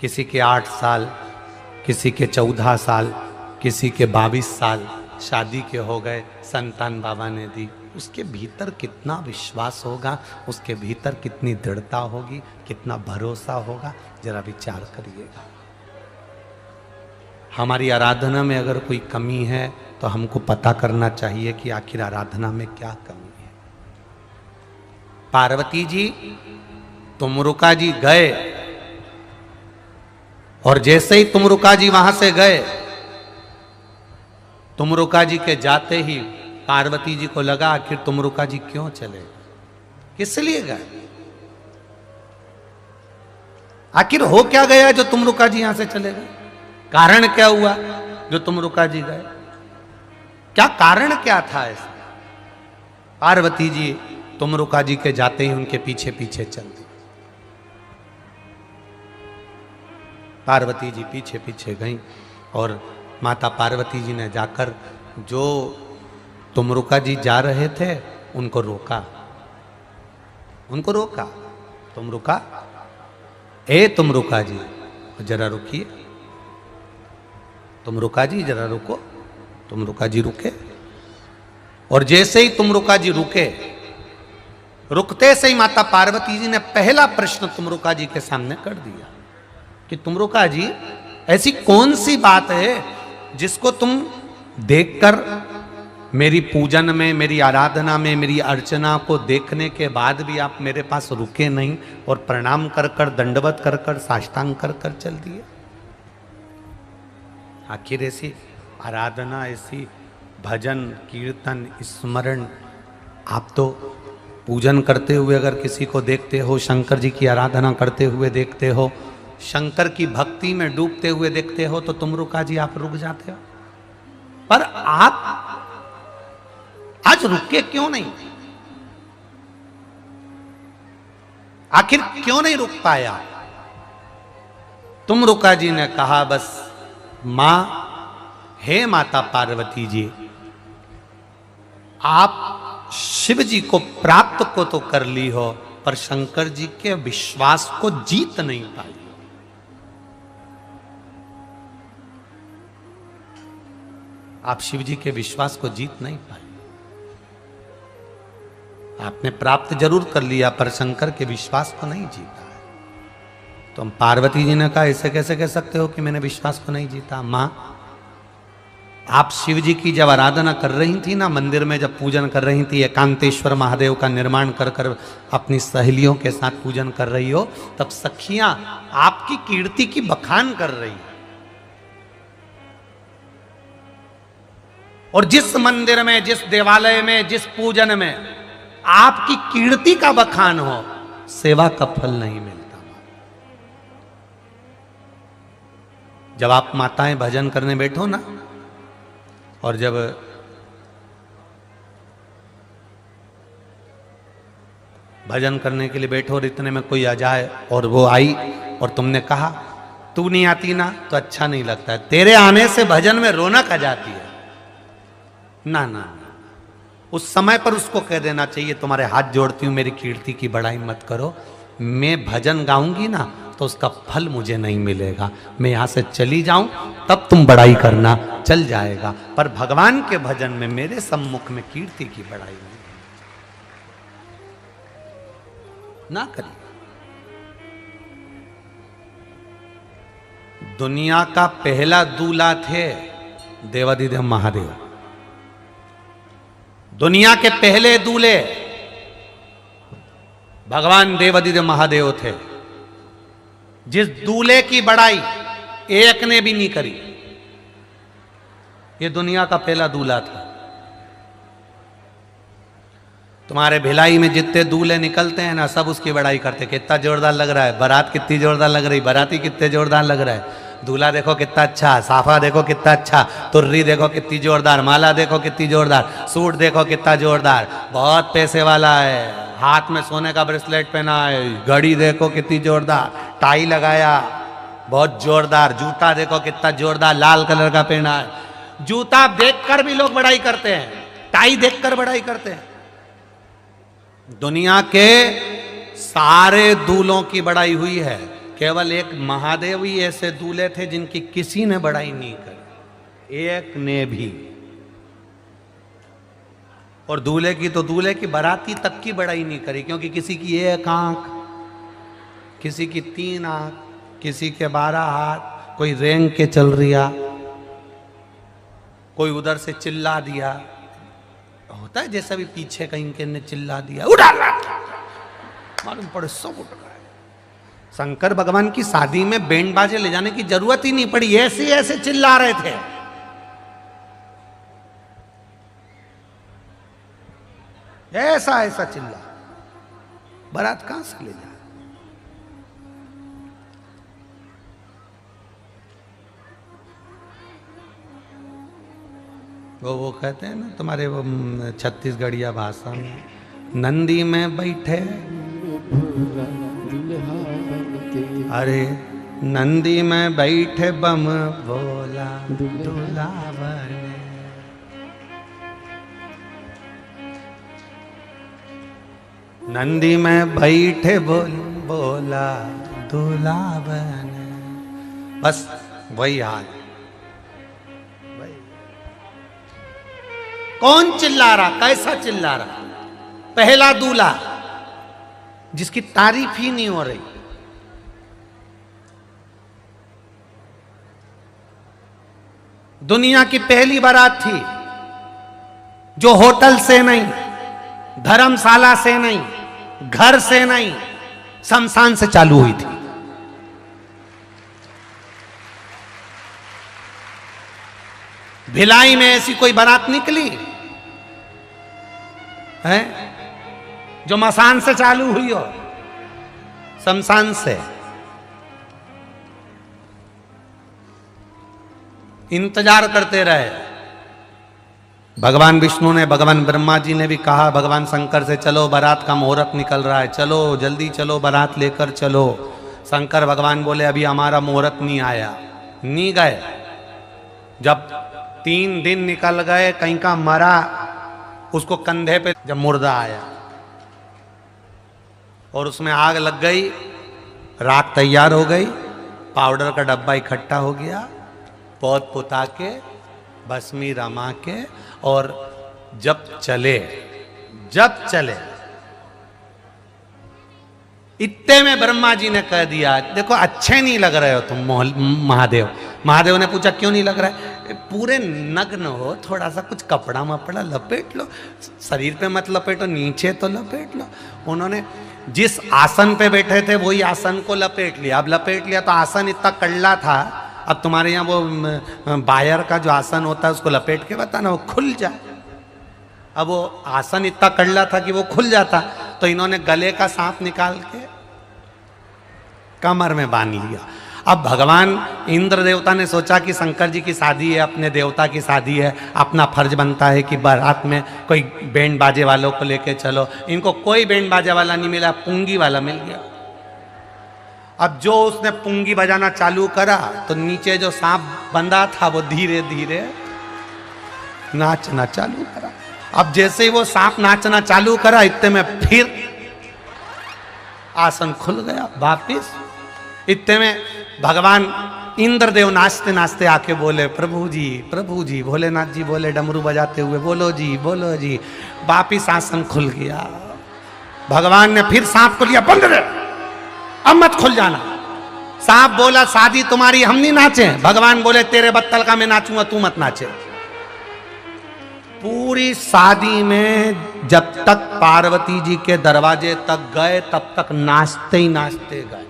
किसी के 8 साल, किसी के 14 साल, किसी के 22 साल शादी के हो गए, संतान बाबा ने दी। उसके भीतर कितना विश्वास होगा, उसके भीतर कितनी दृढ़ता होगी, कितना भरोसा होगा, जरा विचार करिएगा। हमारी आराधना में अगर कोई कमी है तो हमको पता करना चाहिए कि आखिर आराधना में क्या कमी है। पार्वती जी, तुमरुका जी गए और जैसे ही तुमरुका जी वहां से गए, तुमरुका जी के जाते ही पार्वती जी को लगा आखिर तुमरुका जी क्यों चले, किस लिए गए, आखिर हो क्या गया जो तुमरुका जी यहां से चले गए, कारण क्या हुआ जो तुमरुका जी गए, क्या कारण क्या था ऐसा? पार्वती जी तुमरुका जी के जाते ही उनके पीछे पीछे चल दी। पार्वती जी पीछे पीछे गईं और माता पार्वती जी ने जाकर जो तुमरुका जी जा रहे थे उनको रोका, उनको रोका। तुमरुका, ए तुमरुका जी जरा रुकिए, तुमरुका जी जरा रुको। तुमरुका जी रुके और जैसे ही तुमरुका जी रुके, रुकते से ही माता पार्वती जी ने पहला प्रश्न तुमरुका जी के सामने कर दिया कि तुमरुका जी, ऐसी कौन सी बात है जिसको तुम देखकर मेरी पूजन में, मेरी आराधना में, मेरी अर्चना को देखने के बाद भी आप मेरे पास रुके नहीं और प्रणाम कर कर, दंडवत कर कर, साष्टांग कर कर चल दिए? आखिर ऐसी आराधना, ऐसी भजन कीर्तन स्मरण, आप तो पूजन करते हुए अगर किसी को देखते हो, शंकर जी की आराधना करते हुए देखते हो, शंकर की भक्ति में डूबते हुए देखते हो, तो तुमरुका जी आप रुक जाते हो। पर आप आज रुके क्यों नहीं? आखिर क्यों नहीं रुक पाया? तुमरुका जी ने कहा, बस मां, हे माता पार्वती जी, आप शिव जी को प्राप्त को तो कर ली हो, पर शंकर जी के विश्वास को जीत नहीं पाई। आप शिव जी के विश्वास को जीत नहीं पाए। आपने प्राप्त जरूर कर लिया पर शंकर के विश्वास को नहीं जीता है। तो पार्वती जी ने कहा, ऐसे कैसे कह सकते हो कि मैंने विश्वास को नहीं जीता? मां, आप शिव जी की जब आराधना कर रही थी ना, मंदिर में जब पूजन कर रही थी, एकांतेश्वर महादेव का निर्माण कर कर अपनी सहेलियों के साथ पूजन कर रही हो, तब सखियां आपकी कीर्ति की बखान कर रही। और जिस मंदिर में, जिस देवालय में, जिस पूजन में आपकी कीर्ति का बखान हो, सेवा का फल नहीं मिलता। जब आप माताएं भजन करने बैठो ना, और जब भजन करने के लिए बैठो और इतने में कोई आ जाए और वो आई और तुमने कहा तू नहीं आती ना, तो अच्छा नहीं लगता है। तेरे आने से भजन में रौनक आ जाती है। ना ना, उस समय पर उसको कह देना चाहिए, तुम्हारे हाथ जोड़ती हूं, मेरी कीर्ति की बड़ाई मत करो। मैं भजन गाऊंगी ना तो उसका फल मुझे नहीं मिलेगा। मैं यहां से चली जाऊं तब तुम बड़ाई करना, चल जाएगा। पर भगवान के भजन में मेरे सम्मुख में कीर्ति की बड़ाई नहीं ना करिए। दुनिया का पहला दूल्हा थे देवाधिदेव महादेव। दुनिया के पहले दूल्हे भगवान देवाधिदेव महादेव थे, जिस दूल्हे की बड़ाई एक ने भी नहीं करी। ये दुनिया का पहला दूल्हा था। तुम्हारे भिलाई में जितने दूल्हे निकलते हैं ना, सब उसकी बड़ाई करते, कितना जोरदार लग रहा है, बारात कितनी जोरदार लग रही, बाराती कितने जोरदार लग रहा है, दूल्हा देखो कितना अच्छा, साफा देखो कितना अच्छा, तुर्री देखो कितनी जोरदार, माला देखो कितनी जोरदार, सूट देखो कितना जोरदार, बहुत पैसे वाला है, हाथ में सोने का ब्रेसलेट पहना है, घड़ी देखो कितनी जोरदार, टाई लगाया बहुत जोरदार, जूता देखो कितना जोरदार लाल कलर का पहना है। जूता देखकर भी लोग बड़ाई करते हैं, टाई देखकर बड़ाई करते हैं। दुनिया के सारे दूल्हों की बड़ाई हुई है, केवल एक महादेव ही ऐसे दूल्हे थे जिनकी किसी ने बड़ाई नहीं करी, एक ने भी। और दूल्हे की तो दूल्हे की बाराती तक की बड़ाई नहीं करी, क्योंकि किसी की एक आंख, किसी की 3 आंख, किसी के 12 हाथ, कोई रेंग के चल रिया, कोई उधर से चिल्ला दिया, होता है जैसा भी पीछे कहीं के ने चिल्ला दिया, उड़ा मालूम पड़े सब उठ गए। शंकर भगवान की शादी में बैंड बाजे ले जाने की जरूरत ही नहीं पड़ी, ऐसे ऐसे चिल्ला रहे थे। ऐसा ऐसा चिल्ला, बारात कहां से ले जा। वो कहते हैं ना तुम्हारे वो छत्तीसगढ़िया भाषा में, नंदी में बैठे, अरे नंदी में बैठे बम बोला दूल्हा बने, नंदी में बैठे बोला दूल्हा बने, बस वही हाल। कौन चिल्ला रहा, कैसा चिल्ला रहा? पहला दूल्हा जिसकी तारीफ ही नहीं हो रही, दुनिया की पहली बारात थी जो होटल से नहीं, धर्मशाला से नहीं, घर से नहीं, शमशान से चालू हुई थी। भिलाई में ऐसी कोई बारात निकली है जो मसान से चालू हुई हो, शमशान से। इंतजार करते रहे। भगवान विष्णु ने, भगवान ब्रह्मा जी ने भी कहा भगवान शंकर से, चलो बारात का मुहूर्त निकल रहा है, चलो जल्दी चलो, बारात लेकर चलो। शंकर भगवान बोले अभी हमारा मुहूर्त नहीं आया, नहीं गए। जब 3 दिन निकल गए, कहीं का मरा, उसको कंधे पे जब मुर्दा आया और उसमें आग लग गई, राख तैयार हो गई, पाउडर का डब्बा इकट्ठा हो गया, पौध पुता के, भस्मी रमा के, और जब चले इतने में ब्रह्मा जी ने कह दिया, देखो अच्छे नहीं लग रहे हो तुम महादेव। महादेव ने पूछा क्यों नहीं लग रहा है? पूरे नग्न हो, थोड़ा सा कुछ कपड़ा मपड़ा लपेट लो, शरीर पे मत लपेटो, नीचे तो लपेट लो। उन्होंने जिस आसन पे बैठे थे वही आसन को लपेट लिया। अब लपेट लिया तो आसन इतना कड़ला था, अब तुम्हारे यहाँ वो बायर का जो आसन होता है उसको लपेट के बताना, वो खुल जाए। अब वो आसन इतना कड़ला था कि वो खुल जाता, तो इन्होंने गले का सांप निकाल के कमर में बांध लिया। अब भगवान इंद्र देवता ने सोचा कि शंकर जी की शादी है, अपने देवता की शादी है, अपना फर्ज बनता है कि बारात में कोई बैंड बाजे वालों को लेके चलो। इनको कोई बैंड बाजे वाला नहीं मिला, पुंगी वाला मिल गया। अब जो उसने पुंगी बजाना चालू करा तो नीचे जो सांप बंधा था वो धीरे धीरे नाचना चालू करा। अब जैसे ही वो सांप नाचना चालू करा, इतने में फिर आसन खुल गया वापिस। इतने में भगवान इंद्रदेव नाचते नाचते आके बोले प्रभु जी, भोलेनाथ जी बोले डमरू बजाते हुए, बोलो जी। वापिस आसन खुल गया। भगवान ने फिर सांप को लिया, बंद रहे, अब मत खुल जाना। सांप बोला शादी तुम्हारी हम नहीं नाचे। भगवान बोले तेरे बत्तल का मैं नाचूंगा, तू मत नाचे। पूरी शादी में जब तक पार्वती जी के दरवाजे तक गए तब तक नाचते ही नाचते गए।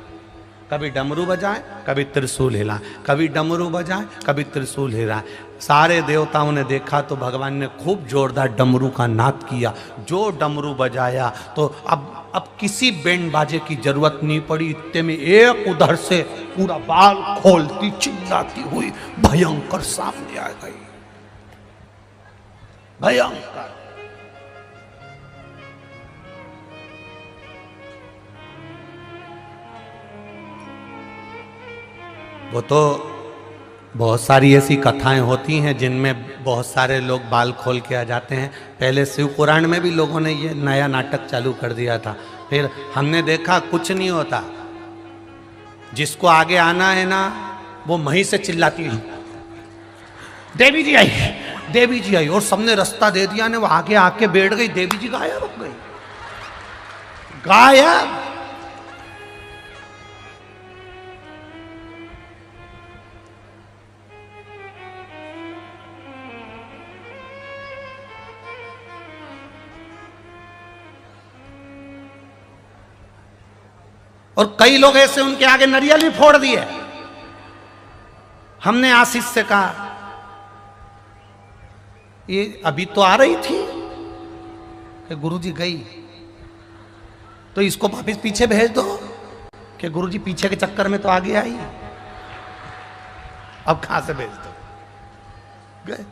कभी डमरू बजाएं, कभी त्रिशूल हिलाएं, कभी डमरू बजाएं, कभी त्रिशूल हिलाएं। सारे देवताओं ने देखा तो भगवान ने खूब जोरदार डमरू का नाद किया। जो डमरू बजाया तो अब किसी बैंड बाजे की जरूरत नहीं पड़ी। इतने में एक उधर से पूरा बाल खोलती चिल्लाती हुई भयंकर सामने आ गई। भयंकर। वो तो बहुत सारी ऐसी कथाएं होती हैं जिनमें बहुत सारे लोग बाल खोल के आ जाते हैं। पहले शिव पुराण में भी लोगों ने ये नया नाटक चालू कर दिया था। फिर हमने देखा कुछ नहीं होता। जिसको आगे आना है ना वो वहीं से चिल्लाती है, देवी जी आई, देवी जी आई, और सबने रास्ता दे दिया ने वो आगे आके बैठ गई। देवी जी गायब हो गई, गायब। और कई लोग ऐसे उनके आगे नारियल भी फोड़ दिए। हमने आशीष से कहा ये अभी तो आ रही थी कि गुरुजी गई तो इसको वापिस पीछे भेज दो कि गुरुजी पीछे के चक्कर में तो आगे आई, अब कहां से भेज दो। गए।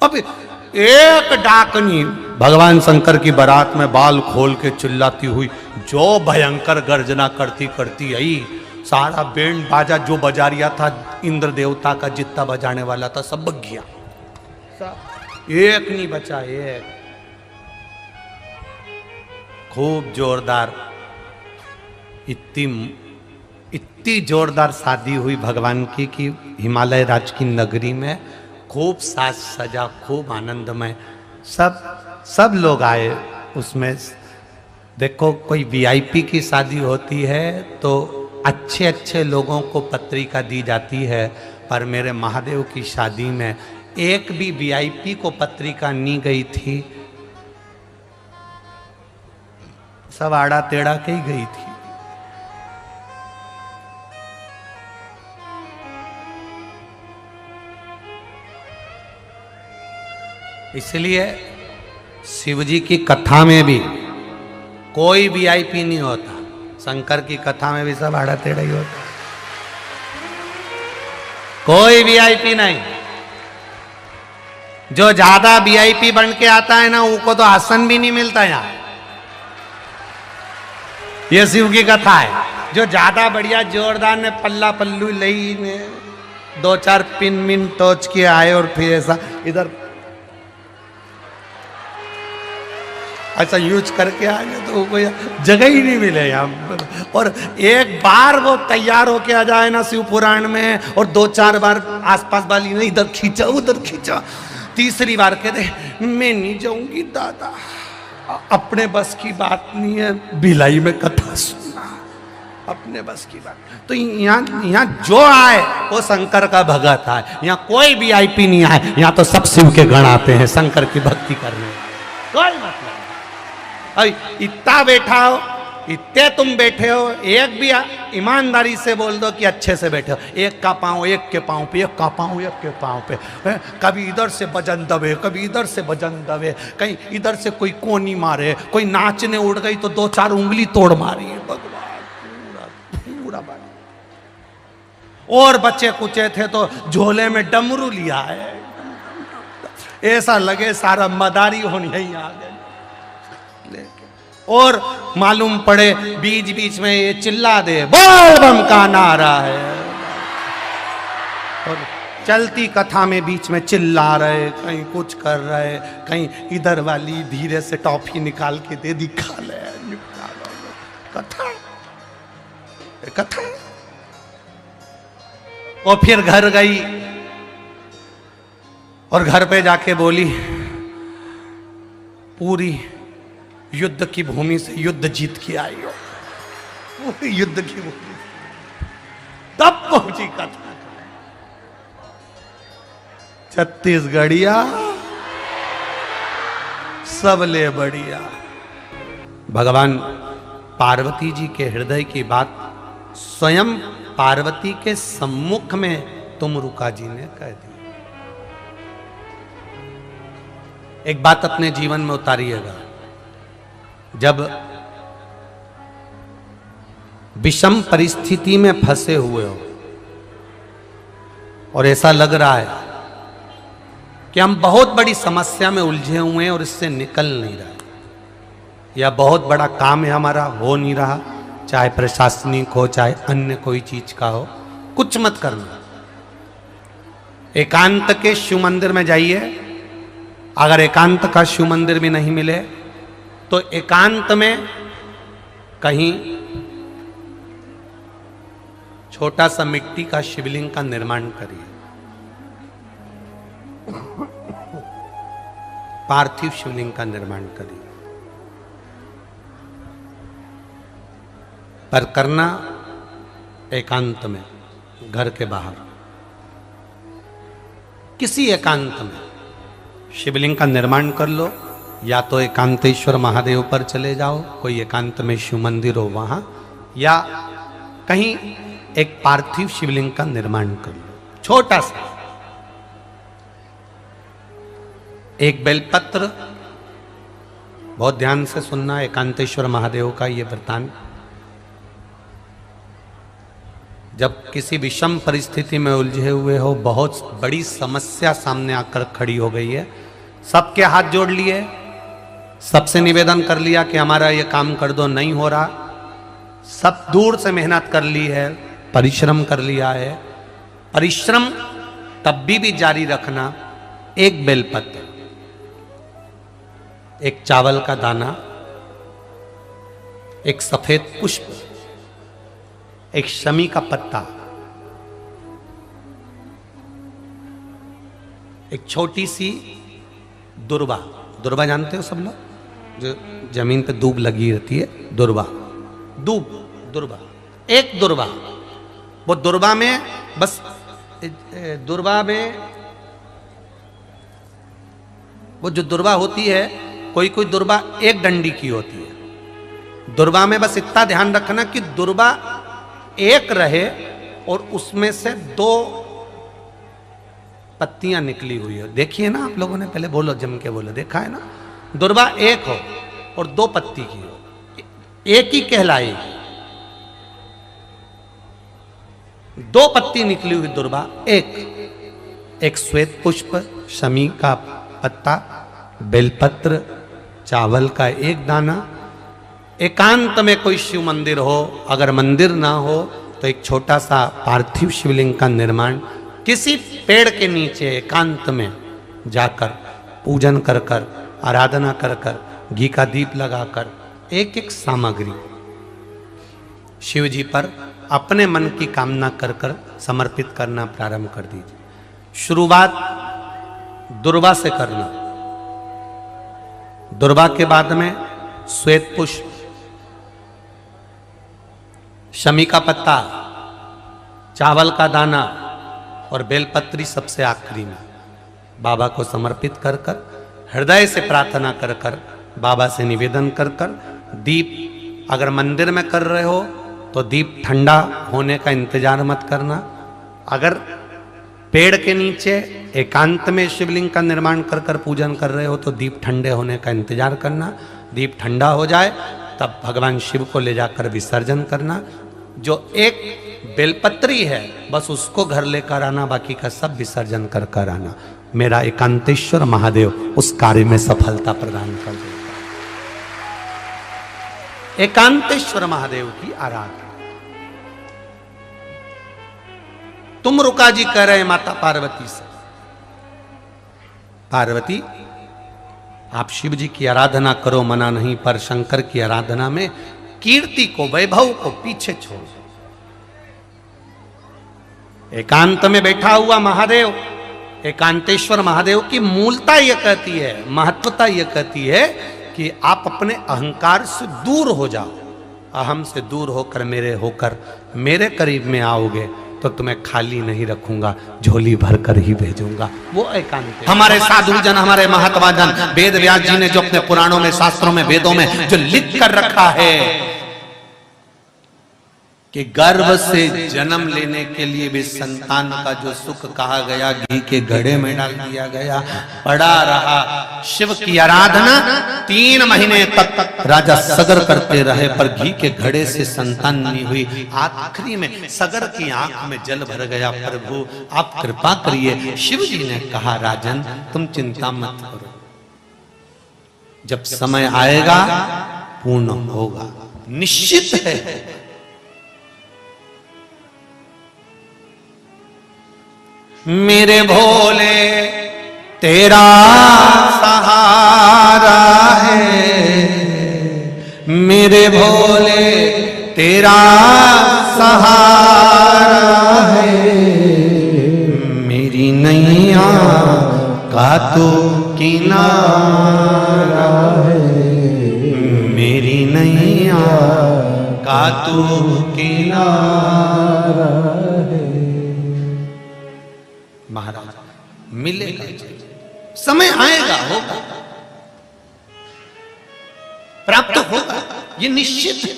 अब एक डाकनी भगवान शंकर की बारात में बाल खोल के चिल्लाती हुई जो भयंकर गर्जना करती करती आई। सारा बैंड बाजा जो बजा रिया था इंद्र देवता का जितना बजाने वाला था सब बग गया, एक नहीं बचा। एक खूब जोरदार, इतनी जोरदार शादी हुई भगवान की कि हिमालय राज की नगरी में खूब साज सजा, खूब आनंदमय, सब लोग आए उसमें। देखो कोई वीआईपी की शादी होती है तो अच्छे अच्छे लोगों को पत्रिका दी जाती है, पर मेरे महादेव की शादी में एक भी वीआईपी को पत्रिका नहीं गई थी, सब आड़ा टेढ़ा के ही गई थी। इसलिए शिव जी की कथा में भी कोई वीआईपी नहीं होता, शंकर की कथा में भी सब आड़ा टेढ़ा ही होता, कोई वीआईपी नहीं। जो ज्यादा वीआईपी बन के आता है ना उनको तो आसन भी नहीं मिलता यहाँ। ये शिव की कथा है। जो ज्यादा बढ़िया जोरदार ने पल्ला पल्लू लई ने दो चार पिन मिन टोच के आए और फिर ऐसा इधर ऐसा यूज करके आएंगे तो कोई जगह ही नहीं मिले यहाँ। और एक बार वो तैयार होके आ जाए ना शिव पुराण में और दो चार बार आसपास वाली ने इधर खींचा उधर खींचा, तीसरी बार कहते मैं नहीं जाऊंगी दादा, अपने बस की बात नहीं है भिलाई में कथा सुनना, अपने बस की बात। तो यहाँ जो आए वो शंकर का भगत आए, यहाँ कोई भी वीआईपी नहीं आए, यहाँ तो सब शिव के गण आते हैं शंकर की भक्ति करने। कोई मतलब इतना बैठा हो, इतने तुम बैठे हो, एक भी ईमानदारी से बोल दो कि अच्छे से बैठे हो। एक का पाँव एक के पाँव पे, एक का पाँव एक के पाँव पे, कभी इधर से भजन दबे, कभी इधर से भजन दबे, कहीं इधर से कोई कोनी मारे, कोई नाचने उड़ गई तो दो चार उंगली तोड़ मारी। भगवान पूरा बात। और बच्चे कुचे थे तो झोले में डमरू लिया है, ऐसा लगे सारा मदारी होने यही आ गए। और मालूम पड़े बीच बीच में ये चिल्ला दे बोल बम का नारा है, और चलती कथा में बीच में चिल्ला रहे, कहीं कुछ कर रहे, कहीं इधर वाली धीरे से टॉफी निकाल के दे दी खा ले, कथा कथा। और फिर घर गई और घर पे जाके बोली पूरी युद्ध की भूमि से युद्ध जीत के आई हो, युद्ध की भूमि तब पहुंची कथा। छत्तीसगढ़िया सबले बढ़िया। भगवान पार्वती जी के हृदय की बात स्वयं पार्वती के सम्मुख में तुमरुका जी ने कह दी। एक बात अपने जीवन में उतारिएगा, जब विषम परिस्थिति में फंसे हुए हो और ऐसा लग रहा है कि हम बहुत बड़ी समस्या में उलझे हुए हैं और इससे निकल नहीं रहा, या बहुत बड़ा काम है हमारा, हो नहीं रहा, चाहे प्रशासनिक हो चाहे अन्य कोई चीज का हो, कुछ मत करना। एकांत के शिव मंदिर में जाइए। अगर एकांत का शिव मंदिर भी नहीं मिले तो एकांत में कहीं छोटा सा मिट्टी का शिवलिंग का निर्माण करिए, पार्थिव शिवलिंग का निर्माण करिए, पर करना एकांत में, घर के बाहर। किसी एकांत में शिवलिंग का निर्माण कर लो, या तो एकांतेश्वर महादेव पर चले जाओ, कोई एकांत में शिव मंदिर हो वहां, या कहीं एक पार्थिव शिवलिंग का निर्माण कर लो, छोटा सा। एक बेलपत्र, बहुत ध्यान से सुनना, एकांतेश्वर महादेव का ये वृतांत। जब किसी विषम परिस्थिति में उलझे हुए हो, बहुत बड़ी समस्या सामने आकर खड़ी हो गई है, सबके हाथ जोड़ लिए, सबसे निवेदन कर लिया कि हमारा ये काम कर दो, नहीं हो रहा, सब दूर से मेहनत कर ली है, परिश्रम कर लिया है, परिश्रम तब भी जारी रखना। एक बेलपत्र, एक चावल का दाना, एक सफेद पुष्प, एक शमी का पत्ता, एक छोटी सी दुर्वा। दुर्वा जानते हो सब लोग, जो जमीन पे दूब लगी रहती है, दुर्वा, दूब, दुर्वा, एक दुर्वा। वो दुर्वा में बस, दुर्वा में वो जो दुर्वा होती है, कोई कोई दुर्वा एक डंडी की होती है। दुर्वा में बस इतना ध्यान रखना कि दुर्वा एक रहे और उसमें से 2 पत्तियां निकली हुई हो। देखिए ना आप लोगों ने, पहले बोलो, जम के बोलो, देखा है ना? दुर्वा एक हो और 2 पत्ती की हो, एक ही कहलाएगी। 2 पत्ती निकली हुई दुर्वा, एक श्वेत पुष्प, शमी का पत्ता, बेलपत्र, चावल का एक दाना। एकांत में कोई शिव मंदिर हो, अगर मंदिर ना हो तो एक छोटा सा पार्थिव शिवलिंग का निर्माण किसी पेड़ के नीचे एकांत में जाकर पूजन कर कर, आराधना कर कर, घी का दीप लगाकर, एक एक सामग्री शिव जी पर अपने मन की कामना कर कर समर्पित करना प्रारंभ कर दीजिए। शुरुआत दुर्वा से करना। दुर्वा के बाद में श्वेत पुष्प, शमी का पत्ता, चावल का दाना और बेलपत्री सबसे आखिरी में बाबा को समर्पित कर कर, हृदय से प्रार्थना कर कर, बाबा से निवेदन कर कर, दीप अगर मंदिर में कर रहे हो तो दीप ठंडा होने का इंतजार मत करना। अगर पेड़ के नीचे एकांत में शिवलिंग का निर्माण कर कर पूजन कर रहे हो तो दीप ठंडे होने का इंतजार करना। दीप ठंडा हो जाए तब भगवान शिव को ले जाकर विसर्जन करना। जो एक बेलपत्री है बस उसको घर लेकर आना, बाकी का सब विसर्जन कर कर आना। मेरा एकांतेश्वर महादेव उस कार्य में सफलता प्रदान कर देगा। एकांतेश्वर महादेव की आराधना। तुमरुका जी कह रहे हैं माता पार्वती से, पार्वती आप शिव जी की आराधना करो, मना नहीं, पर शंकर की आराधना में कीर्ति को, वैभव को पीछे छोड़। एकांत में बैठा हुआ महादेव, एकांतेश्वर महादेव की मूलता यह कहती है, महत्वता यह कहती है कि आप अपने अहंकार से दूर हो जाओ। अहम से दूर होकर मेरे करीब में आओगे तो तुम्हें खाली नहीं रखूंगा, झोली भर कर ही भेजूंगा। वो एकांत। हमारे साधु जन, हमारे महात्मा जन, वेद व्यास जी ने जो अपने पुराणों में, शास्त्रों में, वेदों में जो लिख कर रखा है, कि गर्भ से जन्म लेने के लिए भी संतान का जो सुख कहा गया घी के घड़े में डाल दिया गया, पड़ा रहा। शिव की आराधना 3 महीने तक राजा सगर करते रहे, पर घी के घड़े से संतान नहीं हुई। आखिरी में सगर की आंख में जल भर गया। प्रभु आप कृपा करिए। शिव जी ने कहा, राजन तुम चिंता मत करो, जब समय आएगा पूर्ण होगा, निश्चित है। मेरे भोले तेरा सहारा है, मेरे भोले तेरा सहारा है, मेरी नैया का तो किनारा है, मेरी नैया का तो किनारा है। महाराज मिलेगा, समय आएगा, होगा, प्राप्त होगा, ये निश्चित है।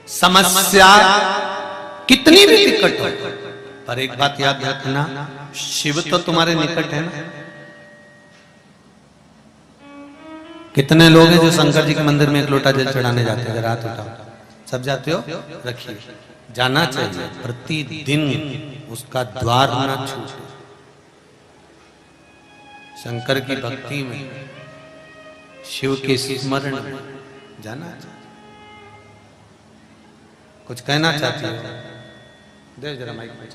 समस्या कितनी भी निकट हो, पर एक बात याद रखना, शिव तो तुम्हारे निकट है ना। कितने लोग हैं जो शंकर जी के मंदिर में 1 लोटा जल चढ़ाने जाते हैं? रात उठाओ, सब जाते हो? रखिए, जाना चाहिए प्रतिदिन, उसका द्वार ना छूटे। शंकर की भक्ति में, शिव के स्मरण में जाना चाहिए। कुछ कहना चाहती हो? दे जरा माइक में।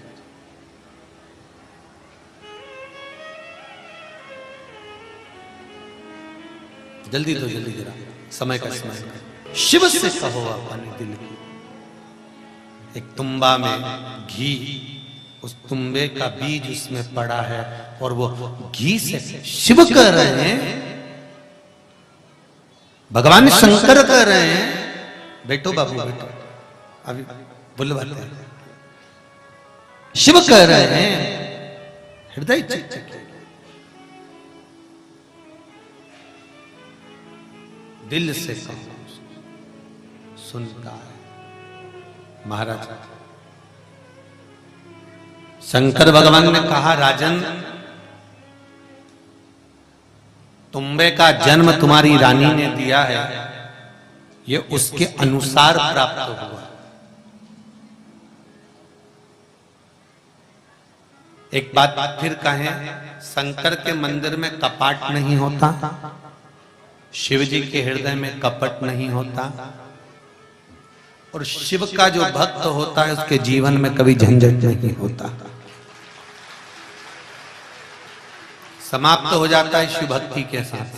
जल्दी तो जल्दी जरा, समय का समय। शिव से कहो अपने दिल की। एक तुम्बा में घी, उस तुम्बे का बीज उसमें पड़ा है, और वो घी से शिव कह रहे हैं, भगवान शंकर कह रहे हैं, बैठो बाबू बैठो, अभी बुलवाते हैं। शिव कह रहे हैं, हृदय चित्त दिल से कहो, सुनता है। महाराज शंकर भगवान ने कहा, राजन तुम्बे का जन्म तुम्हारी रानी ने दिया है, ये उसके अनुसार प्राप्त हुआ। एक बात फिर कहें, शंकर के मंदिर में कपाट नहीं होता, शिव जी के हृदय में कपट नहीं होता, और शिव का जो भक्त होता है उसके जीवन में कभी झंझट नहीं होता। समाप्त हो जाता है शिव भक्ति के साथ।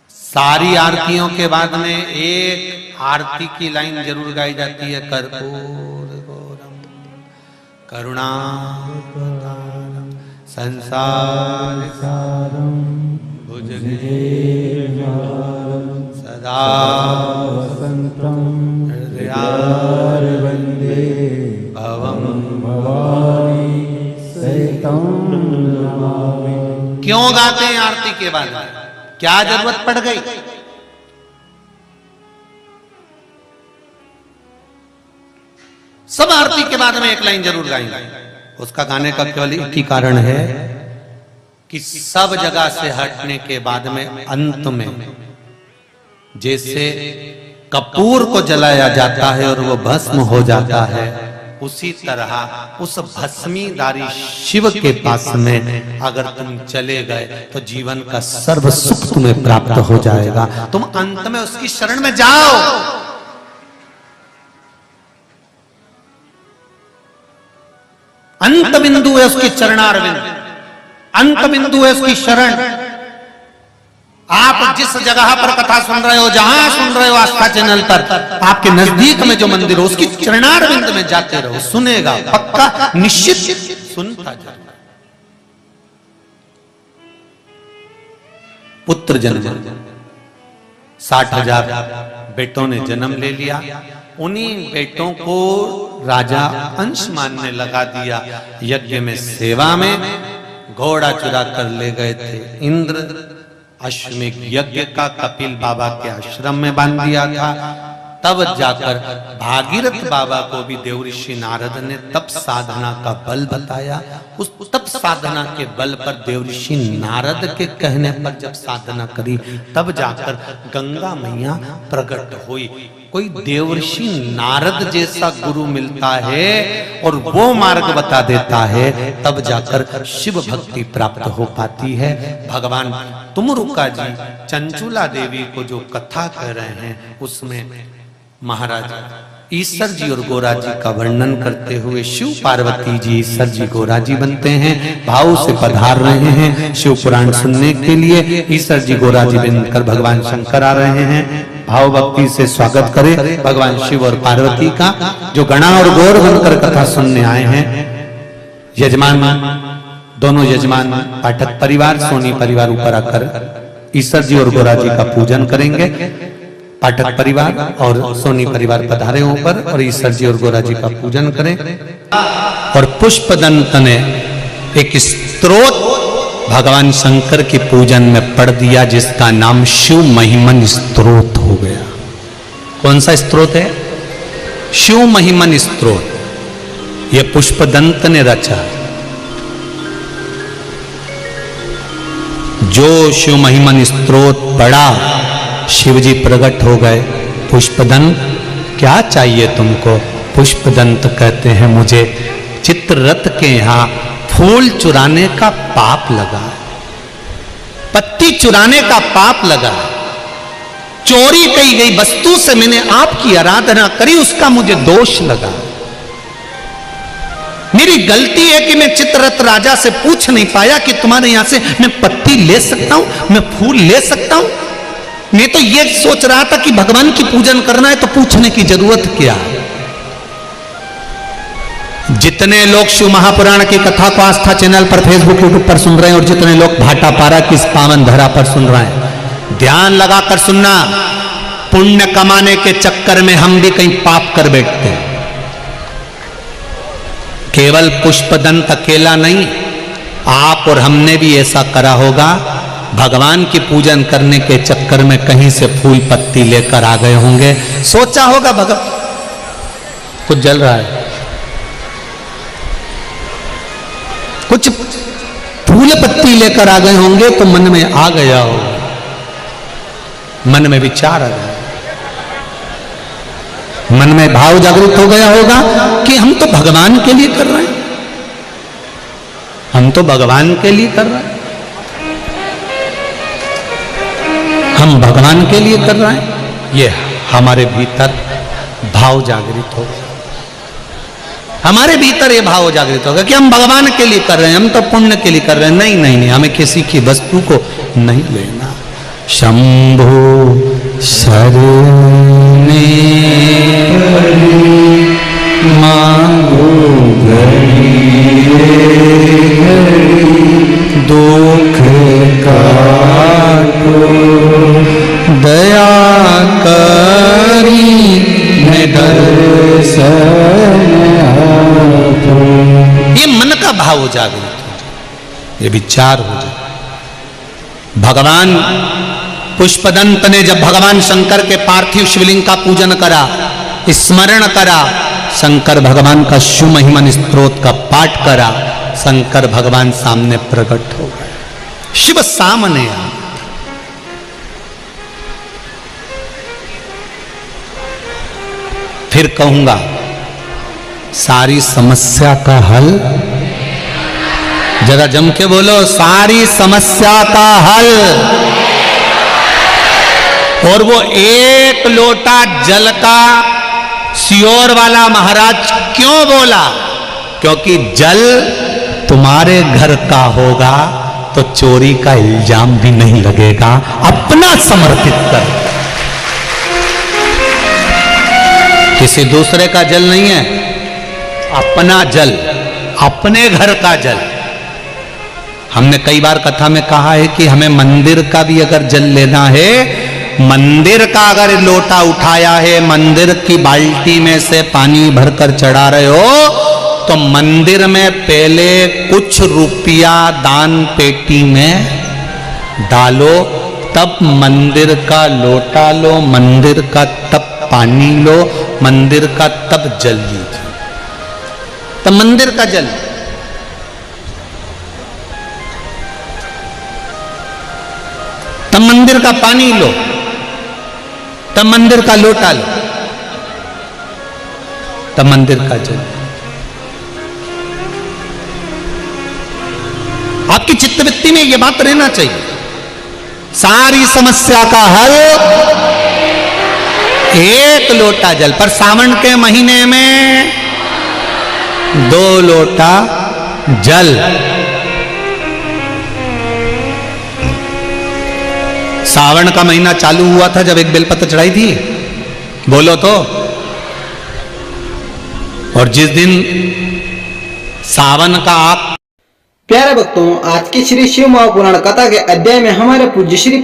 सारी आरतियों के बाद में एक आरती की लाइन जरूर गाई जाती है, कर्पूर गौरम करुणावतारम संसार सारम सदा वंदे भवम भवानी सहितं नमामि। क्यों गाते हैं आरती के बाद? क्या जरूरत पड़ गई? सब आरती के बाद में एक लाइन जरूर गाएंगे। उसका गाने का केवल एक ही कारण है कि सब जगह से हटने के बाद में अंत में जैसे कपूर को जलाया जाता है और वो भस्म हो जाता है, उसी तरह उस भस्मीदारी शिव के पास में अगर तुम चले गए तो जीवन का सर्व सुख तुम्हें प्राप्त हो जाएगा। तुम अंत में उसकी शरण में जाओ। अंत बिंदु है उसकी चरणारविंद, अंत बिंदु है उसकी शरण। आप जिस जगह पर कथा सुन रहे हो, जहां सुन रहे हो आस्था चैनल पर, आपके नजदीक में जो मंदिर हो उसकी चरणारविंद में जाते रहो, सुनेगा, पक्का निश्चित सुनता जाएगा। पुत्र जन्म, 60,000 बेटों ने जन्म ले लिया। उन्हीं बेटों को राजा अंश मानने लगा दिया। यज्ञ में सेवा में घोड़ा चुरा कर ले गए थे इंद्र। अश्वमेध यज्ञ का कपिल बाबा के आश्रम में बांध दिया था। तब जाकर भागीरथ बाबा को भी देवऋषि नारद ने तप साधना का बल बताया। उस तप साधना के बल पर देवऋषि नारद के कहने पर जब साधना करी तब जाकर गंगा मैया प्रकट हुई। कोई देवऋषि नारद जैसा गुरु मिलता है और वो मार्ग बता देता है, तब जाकर शिव भक्ति प्राप्त हो पाती है। भगवान तुमरुका जी चंचुला देवी को जो कथा कह रहे हैं उसमें महाराज ईश्वर जी और गोरा जी का वर्णन करते हुए शिव पार्वती जी ईश्वर जी गोरा जी बनते हैं। भाव से पधार रहे हैं शिव पुराण सुनने के लिए। ईश्वर जी गोरा जी बनकर भगवान शंकर आ रहे हैं। भाव भक्ति से स्वागत करें भगवान शिव और पार्वती का, जो गणा और गौर बनकर कथा सुनने आए हैं। यजमान दोनों यजमान पाठक परिवार सोनी परिवार ऊपर आकर ईश्वर जी और गोरा जी का पूजन करेंगे। पाठक परिवार और सोनी परिवार पधारे ऊपर और ईश्वर जी और गोरा जी का पूजन करें। और पुष्पदंत ने एक स्तोत्र भगवान शंकर के पूजन में पढ़ दिया जिसका नाम शिव महिमन स्तोत्र हो गया। कौन सा स्तोत्र है? शिव महिमन स्तोत्र। यह पुष्पदंत ने रचा। जो शिव महिमन स्तोत्र पढ़ा शिवजी प्रकट हो गए। पुष्पदंत क्या चाहिए तुमको? पुष्पदंत कहते हैं मुझे चित्ररथ के यहां फूल चुराने का पाप लगा, पत्ती चुराने का पाप लगा, चोरी की गई वस्तु से मैंने आपकी आराधना करी, उसका मुझे दोष लगा। मेरी गलती है कि मैं चित्ररथ राजा से पूछ नहीं पाया कि तुम्हारे यहां से मैं पत्ती ले सकता हूं, मैं फूल ले सकता हूं। मैं तो ये सोच रहा था कि भगवान की पूजन करना है तो पूछने की जरूरत क्या। जितने लोग शिव महापुराण की कथा को आस्था चैनल पर फेसबुक यूट्यूब पर सुन रहे हैं और जितने लोग भाटापारा की इस पावन धरा पर सुन रहे हैं, ध्यान लगाकर सुनना। पुण्य कमाने के चक्कर में हम भी कहीं पाप कर बैठते हैं। केवल पुष्पदंत अकेला नहीं, आप और हमने भी ऐसा करा होगा। भगवान की पूजन करने के चक्कर में कहीं से फूल पत्ती लेकर आ गए होंगे। सोचा होगा भगवान कुछ जल रहा है, कुछ फूल पत्ती लेकर आ गए होंगे तो मन में आ गया होगा, मन में विचार आ गया, मन में भाव जागृत हो गया होगा कि हम तो भगवान के लिए कर रहे हैं, हम तो भगवान के लिए कर रहे हैं, हम भगवान के लिए कर रहे हैं। ये हमारे भीतर भाव जागृत होगा, हमारे भीतर ये भाव जागृत होगा कि हम भगवान के लिए कर रहे हैं, हम तो पुण्य के लिए कर रहे हैं। नहीं नहीं नहीं, हमें किसी की वस्तु को नहीं लेना। शंभो शरणे मांगो दुख काटो दया करी ये मन का भाव हो जागृत हो, ये विचार हो जाए। भगवान पुष्पदंत ने जब भगवान शंकर के पार्थिव शिवलिंग का पूजन करा, स्मरण करा, शंकर भगवान का शिव महिमन स्तोत्र का पाठ करा, शंकर भगवान सामने प्रकट हो गए, शिव सामने आ। फिर कहूंगा सारी समस्या का हल, जरा जम के बोलो, सारी समस्या का हल। और वो एक लोटा जल का सियोर वाला महाराज क्यों बोला? क्योंकि जल तुम्हारे घर का होगा तो चोरी का इल्जाम भी नहीं लगेगा। अपना समर्पित कर, किसी दूसरे का जल नहीं है, अपना जल, अपने घर का जल। हमने कई बार कथा में कहा है कि हमें मंदिर का भी अगर जल लेना है मंदिर का अगर लोटा उठाया है, मंदिर की बाल्टी में से पानी भरकर चढ़ा रहे हो, तो मंदिर में पहले कुछ रुपया दान पेटी में डालो, तब मंदिर का लोटा लो, मंदिर का तब पानी लो, मंदिर का तब जल लीजिए। तब मंदिर का जल, तब मंदिर का पानी लो, तब मंदिर का लोटा लो, तब मंदिर का जल। आपकी चित्तवृत्ति में यह बात रहना चाहिए। सारी समस्या का हल एक लोटा जल, पर सावन के महीने में 2 लोटा जल। सावन का महीना चालू हुआ था जब एक बेलपत्र चढ़ाई थी, बोलो तो। और जिस दिन सावन का प्यारे भक्तों, आज की श्री शिव महापुराण कथा के अध्याय में हमारे पूज्य श्री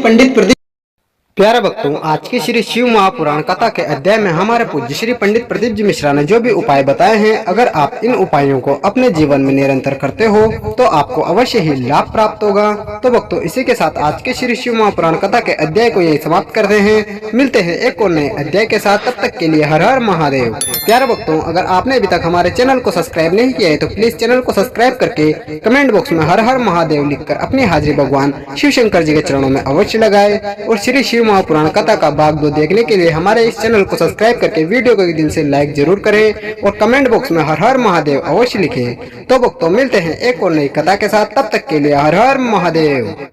पंडित प्रदीप जी मिश्रा ने जो भी उपाय बताए हैं, अगर आप इन उपायों को अपने जीवन में निरंतर करते हो तो आपको अवश्य ही लाभ प्राप्त होगा। तो भक्तों, इसी के साथ आज के श्री शिव महापुराण कथा के अध्याय को यही समाप्त करते हैं। मिलते हैं एक और नए अध्याय के साथ, तब तक के लिए हर हर महादेव। प्यारे भक्तों, अगर आपने अभी तक हमारे चैनल को सब्सक्राइब नहीं किया है तो प्लीज चैनल को सब्सक्राइब करके कमेंट बॉक्स में हर हर महादेव लिखकर अपनी हाजिरी भगवान शिव शंकर जी के चरणों में अवश्य लगाए। और श्री शिव महापुराण कथा का भाग 2 देखने के लिए हमारे इस चैनल को सब्सक्राइब करके वीडियो को दिल से लाइक जरूर करें और कमेंट बॉक्स में हर हर महादेव अवश्य लिखें। तो भक्तों, मिलते हैं एक और नई कथा के साथ, तब तक के लिए हर हर महादेव।